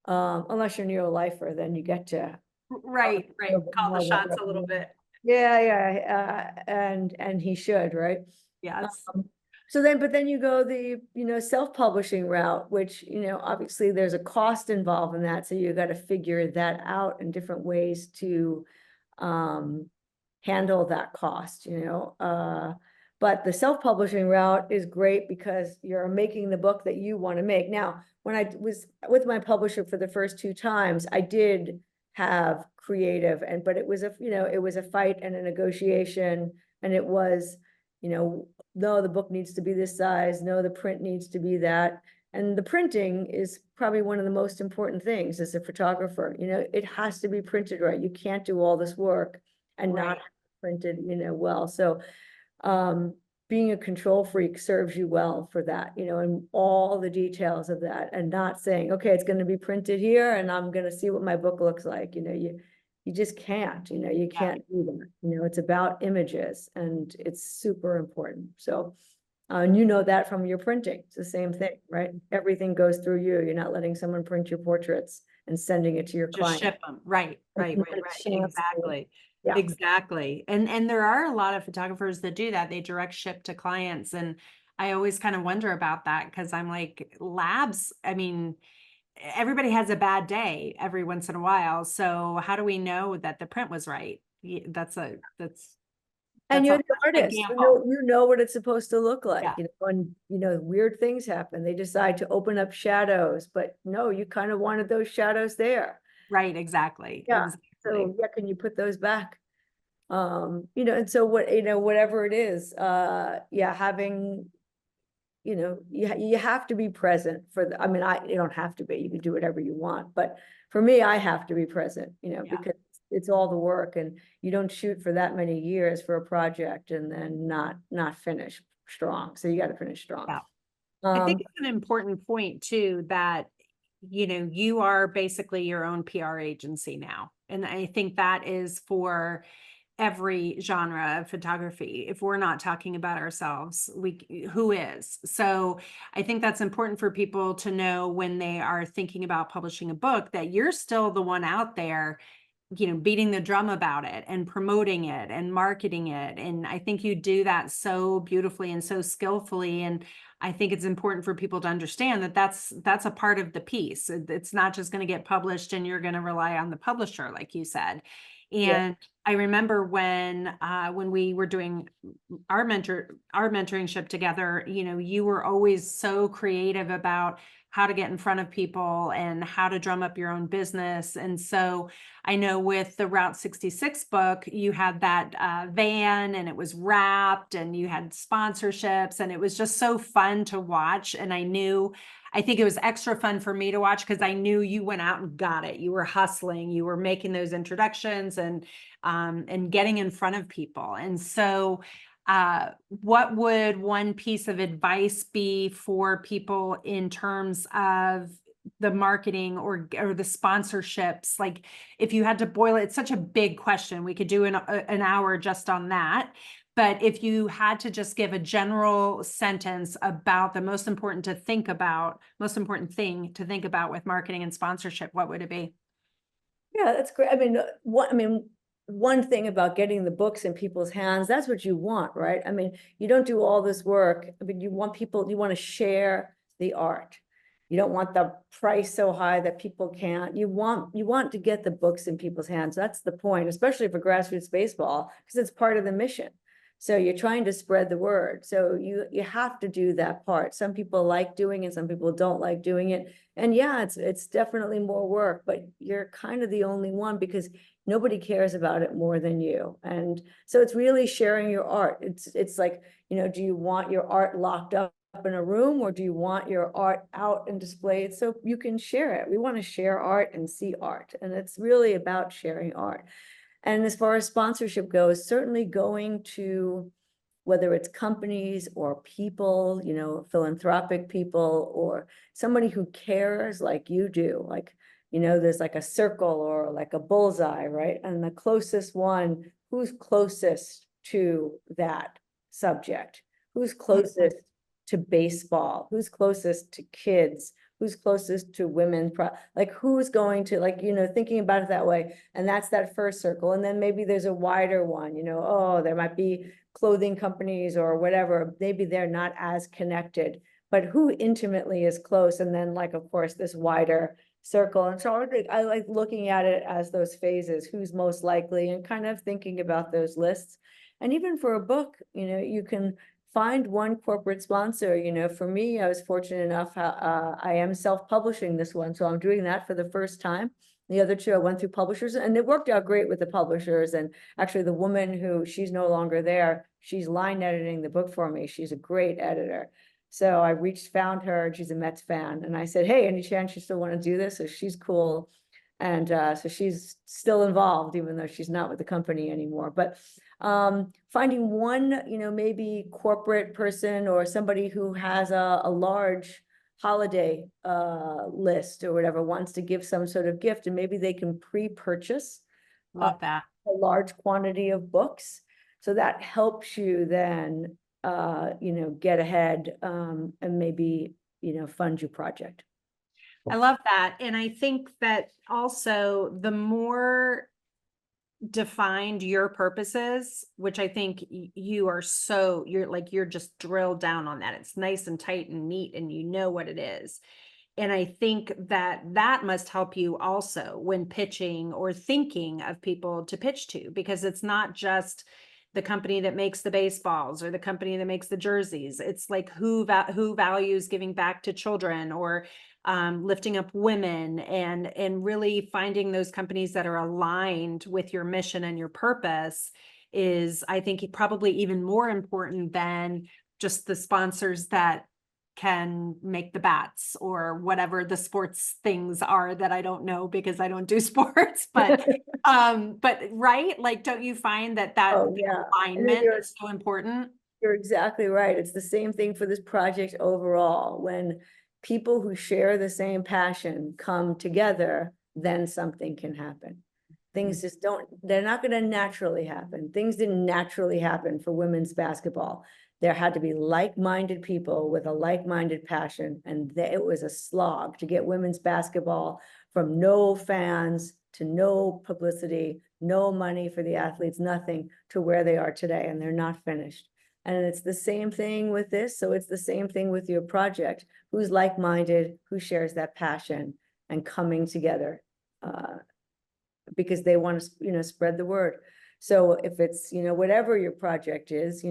S2: unless you're neo-lifer, then you get to
S1: call the shots a little bit.
S2: Yeah, and he should, right?
S1: Yes.
S2: But then you go the, self-publishing route, which, obviously there's a cost involved in that. So you got to figure that out in different ways to handle that cost, but the self-publishing route is great because you're making the book that you want to make. Now, when I was with my publisher for the first 2 times, I did have creative, but it was a fight and a negotiation, and it was, no, the book needs to be this size. No, the print needs to be that. And the printing is probably one of the most important things as a photographer. It has to be printed right. You can't do all this work and not printed, well. So being a control freak serves you well for that, and all the details of that, and not saying, okay, it's going to be printed here and I'm going to see what my book looks like. you just can't, you can't do that. It's about images and it's super important. So, and that from your printing, it's the same thing, right? Everything goes through you. You're not letting someone print your portraits and sending it to your
S1: Just
S2: client.
S1: ship them. Right.
S2: Not a chance to-
S1: Exactly.
S2: Yeah.
S1: Exactly. And there are a lot of photographers that do that. They direct ship to clients. And I always kind of wonder about that because I'm like, labs, I mean, everybody has a bad day every once in a while. So how do we know that the print was right? That's
S2: And
S1: that's
S2: you're
S1: a-
S2: the
S1: that's a
S2: artist,
S1: gamble.
S2: you know what it's supposed to look like,
S1: Yeah.
S2: and, weird things happen. They decide to open up shadows, but no, you kind of wanted those shadows there.
S1: Right. Exactly.
S2: Yeah.
S1: Exactly.
S2: So yeah, can you put those back? And so whatever it is, having, you have to be present for the, I mean, you don't have to be, you can do whatever you want, but for me, I have to be present, because it's all the work and you don't shoot for that many years for a project and then not finish strong. So you got to finish strong.
S1: Yeah. I think it's an important point too, that, you are basically your own PR agency now. And I think that is for every genre of photography. If we're not talking about ourselves, who is? So I think that's important for people to know when they are thinking about publishing a book, that you're still the one out there, beating the drum about it and promoting it and marketing it. And I think you do that so beautifully and so skillfully. And I think it's important for people to understand that that's a part of the piece. It's not just going to get published and you're going to rely on the publisher, like you said. And I remember when we were doing our mentoringship together, you were always so creative about how to get in front of people and how to drum up your own business. And so I know with the Route 66 book, you had that van and it was wrapped and you had sponsorships and it was just so fun to watch. And I think it was extra fun for me to watch because I knew you went out and got it. You were hustling, you were making those introductions and getting in front of people. And so what would one piece of advice be for people in terms of the marketing or the sponsorships? Like if you had to boil it, it's such a big question. We could do an hour just on that. But if you had to just give a general sentence about the most important thing to think about with marketing and sponsorship, what would it be?
S2: Yeah, that's great. One thing about getting the books in people's hands, that's what you want, right? You don't do all this work. You want to share the art. You don't want the price so high that people can't. You want to get the books in people's hands. That's the point, especially for grassroots baseball, because it's part of the mission. So you're trying to spread the word. So you have to do that part. Some people like doing it, some people don't like doing it. And yeah, it's definitely more work, but you're kind of the only one because nobody cares about it more than you. And so it's really sharing your art. It's like, do you want your art locked up in a room or do you want your art out and displayed so you can share it? We want to share art and see art. And it's really about sharing art. And as far as sponsorship goes, certainly going to, whether it's companies or people, philanthropic people or somebody who cares like you do, like, there's like a circle or like a bullseye, right? And the closest one, who's closest to that subject? Who's closest to baseball? Who's closest to kids? Who's closest to women, like who's going to thinking about it that way. And that's that first circle. And then maybe there's a wider one, there might be clothing companies or whatever, maybe they're not as connected, but who intimately is close. And then of course, this wider circle. And so I like looking at it as those phases, who's most likely and kind of thinking about those lists. And even for a book, you can find one corporate sponsor. For me, I was fortunate enough, I am self-publishing this one. So I'm doing that for the first time. The other two, I went through publishers and it worked out great with the publishers. And actually the woman she's no longer there, she's line editing the book for me. She's a great editor. So I found her and she's a Mets fan. And I said, hey, any chance you still want to do this? So she's cool. And so she's still involved, even though she's not with the company anymore. But finding one, maybe corporate person or somebody who has a large holiday list or whatever, wants to give some sort of gift, and maybe they can pre-purchase
S1: Love that.
S2: a large quantity of books. So that helps you then, get ahead, and maybe, fund your project.
S1: I love that. And I think that also the more defined your purposes, which I think you are you're just drilled down on that. It's nice and tight and neat and you know what it is. And I think that that must help you also when pitching or thinking of people to pitch to, because it's not just the company that makes the baseballs or the company that makes the jerseys. It's like who values giving back to children or lifting up women, and really finding those companies that are aligned with your mission and your purpose is, I think, probably even more important than just the sponsors that can make the bats or whatever the sports things are that I don't know because I don't do sports, but right, like, don't you find that
S2: Oh, yeah.
S1: alignment is so important?
S2: You're exactly right. It's the same thing for this project overall. When people who share the same passion come together, then something can happen. Things just they're not going to naturally happen. Things didn't naturally happen for women's basketball. There had to be like-minded people with a like-minded passion, and it was a slog to get women's basketball from no fans to no publicity, no money for the athletes, nothing, to where they are today, and they're not finished. And it's the same thing with this. So it's the same thing with your project. Who's like-minded, who shares that passion, and coming together because they want to, spread the word. So if it's, whatever your project is,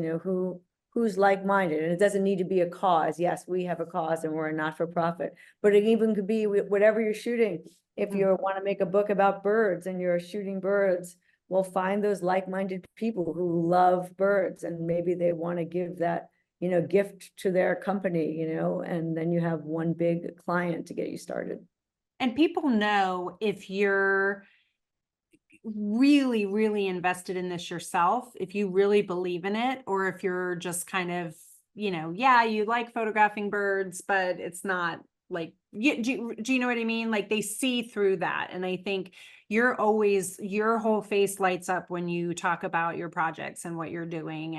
S2: who's like-minded, and it doesn't need to be a cause. Yes, we have a cause and we're a not-for-profit, but it even could be whatever you're shooting. If you want to make a book about birds and you're shooting birds, well, find those like-minded people who love birds, and maybe they want to give that, gift to their company, and then you have one big client to get you started.
S1: And people know if you're really, really invested in this yourself, if you really believe in it, or if you're just kind of, yeah, you like photographing birds, but it's not like, do you know what I mean? Like, they see through that. And I think your whole face lights up when you talk about your projects and what you're doing.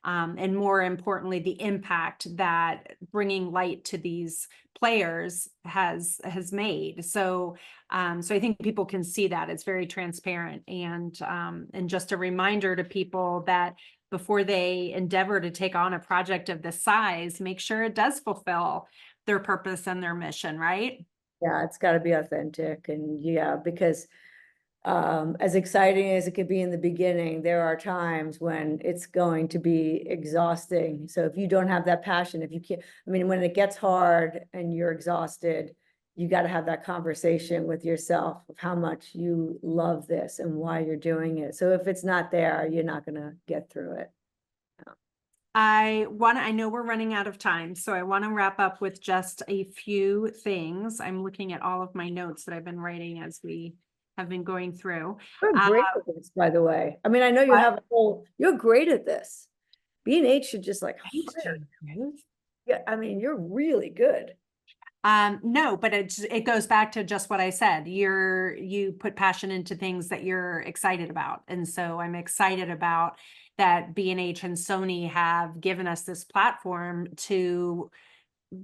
S1: And more importantly, the impact that bringing light to these players has made. So I think people can see that it's very transparent, and just a reminder to people that before they endeavor to take on a project of this size, make sure it does fulfill their purpose and their mission, right?
S2: Yeah, it's got to be authentic. And yeah, because as exciting as it could be in the beginning, there are times when it's going to be exhausting. So if you don't have that passion, if you can't, when it gets hard and you're exhausted, you got to have that conversation with yourself of how much you love this and why you're doing it. So if it's not there, you're not going to get through it.
S1: I know we're running out of time, so I want to wrap up with just a few things. I'm looking at all of my notes that I've been writing as we have been going through.
S2: You're great at this, by the way. I know you have you're great at this. B&H should just yeah, you're really good.
S1: No, but it goes back to just what I said. You put passion into things that you're excited about. And so I'm excited about that B&H and Sony have given us this platform to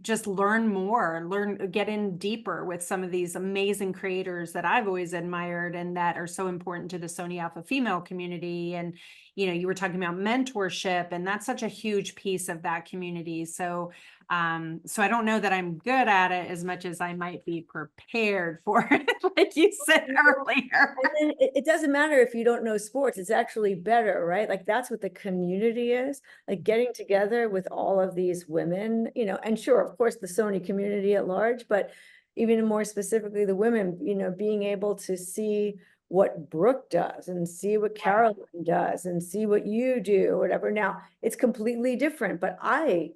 S1: just learn more, get in deeper with some of these amazing creators that I've always admired and that are so important to the Sony Alpha Female community. And, you were talking about mentorship, and that's such a huge piece of that community. So I don't know that I'm good at it as much as I might be prepared for it, like you said earlier.
S2: And then it doesn't matter if you don't know sports, it's actually better, right? Like, that's what the community is, like getting together with all of these women, and sure, of course, the Sony community at large, but even more specifically, the women, being able to see what Brooke does and see what Carolyn does and see what you do, or whatever. Now, it's completely different, but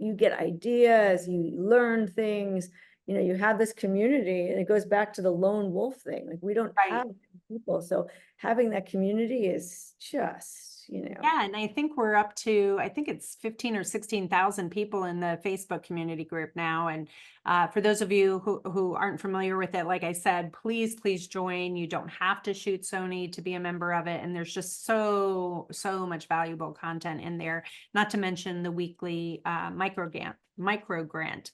S2: you get ideas, you learn things, you have this community, and it goes back to the lone wolf thing. Like, we don't have people. So having that community is just, you know.
S1: Yeah, and I think we're up to, I think it's 15 or 16,000 people in the Facebook community group now. And for those of you who aren't familiar with it, like I said, please join. You don't have to shoot Sony to be a member of it. And there's just so much valuable content in there, not to mention the weekly micro grant,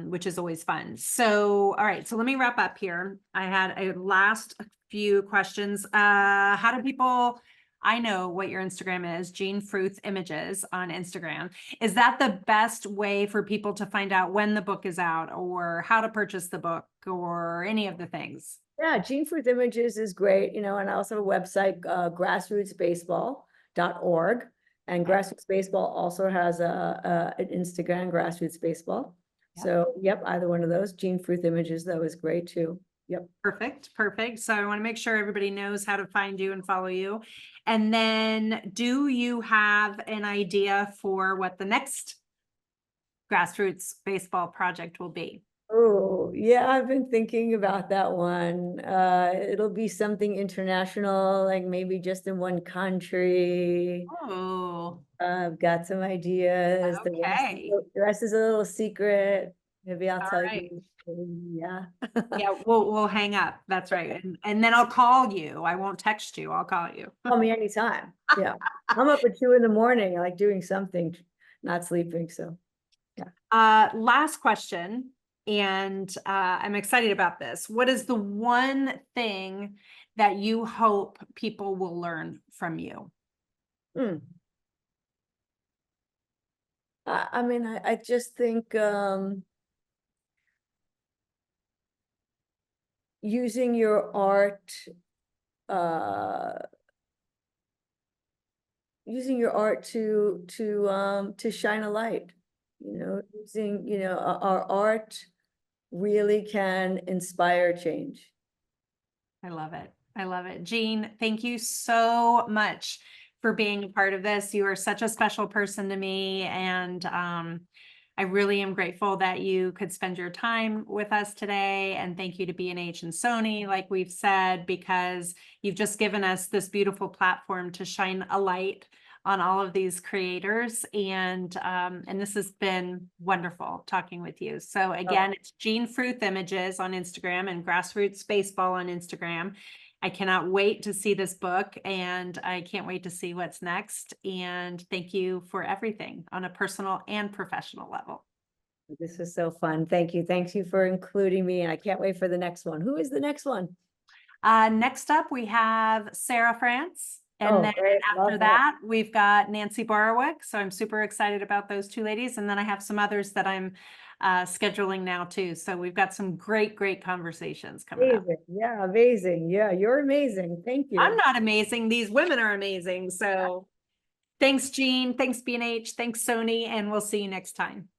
S1: which is always fun. So, all right, so let me wrap up here. I had a last few questions. How do people... I know what your Instagram is, Jean Fruth Images on Instagram. Is that the best way for people to find out when the book is out or how to purchase the book or any of the things?
S2: Yeah, Jean Fruth Images is great, you know, and I also have a website, grassrootsbaseball.org. And Grassroots Baseball also has an Instagram, Grassroots Baseball.
S1: Yep.
S2: So, yep, either one of those. Jean Fruth Images, though, is great too. Yep.
S1: Perfect. So I want to make sure everybody knows how to find you and follow you. And then do you have an idea for what the next Grassroots baseball project will be?
S2: Oh, yeah, I've been thinking about that one. It'll be something international, like maybe just in one country.
S1: Oh,
S2: I've got some ideas.
S1: okay.
S2: The rest is a little secret. Maybe I'll
S1: All
S2: tell
S1: right.
S2: you. Yeah.
S1: Yeah, we'll hang up. That's right. And then I'll call you. I won't text you. I'll call you.
S2: Call me anytime. Yeah. I'm up at 2 in the morning, I like doing something, not sleeping. So,
S1: Last question, and I'm excited about this. What is the one thing that you hope people will learn from you?
S2: I mean, I just think, using your art, to shine a light, you know, using, you know, our art really can inspire change.
S1: I love it. I love it. Jean, thank you so much for being a part of this. You are such a special person to me. And I really am grateful that you could spend your time with us today. And thank you to B&H and Sony, like we've said, because you've just given us this beautiful platform to shine a light on all of these creators. And this has been wonderful talking with you. So again, it's Jean Fruth Images on Instagram and Grassroots Baseball on Instagram. I cannot wait to see this book, and I can't wait to see what's next. And thank you for everything on a personal and professional level.
S2: This was so fun. Thank you. Thank you for including me. And I can't wait for the next one. Who is the next one?
S1: Next up, we have Sarah France. And then
S2: great.
S1: after
S2: Love
S1: that, we've got Nancy Borowick. So I'm super excited about those two ladies. And then I have some others that I'm scheduling now too. So we've got some great conversations coming up.
S2: Yeah, amazing. Yeah, you're amazing. Thank you.
S1: I'm not amazing. These women are amazing. So thanks, Jean. Thanks, B&H. Thanks, Sony. And we'll see you next time.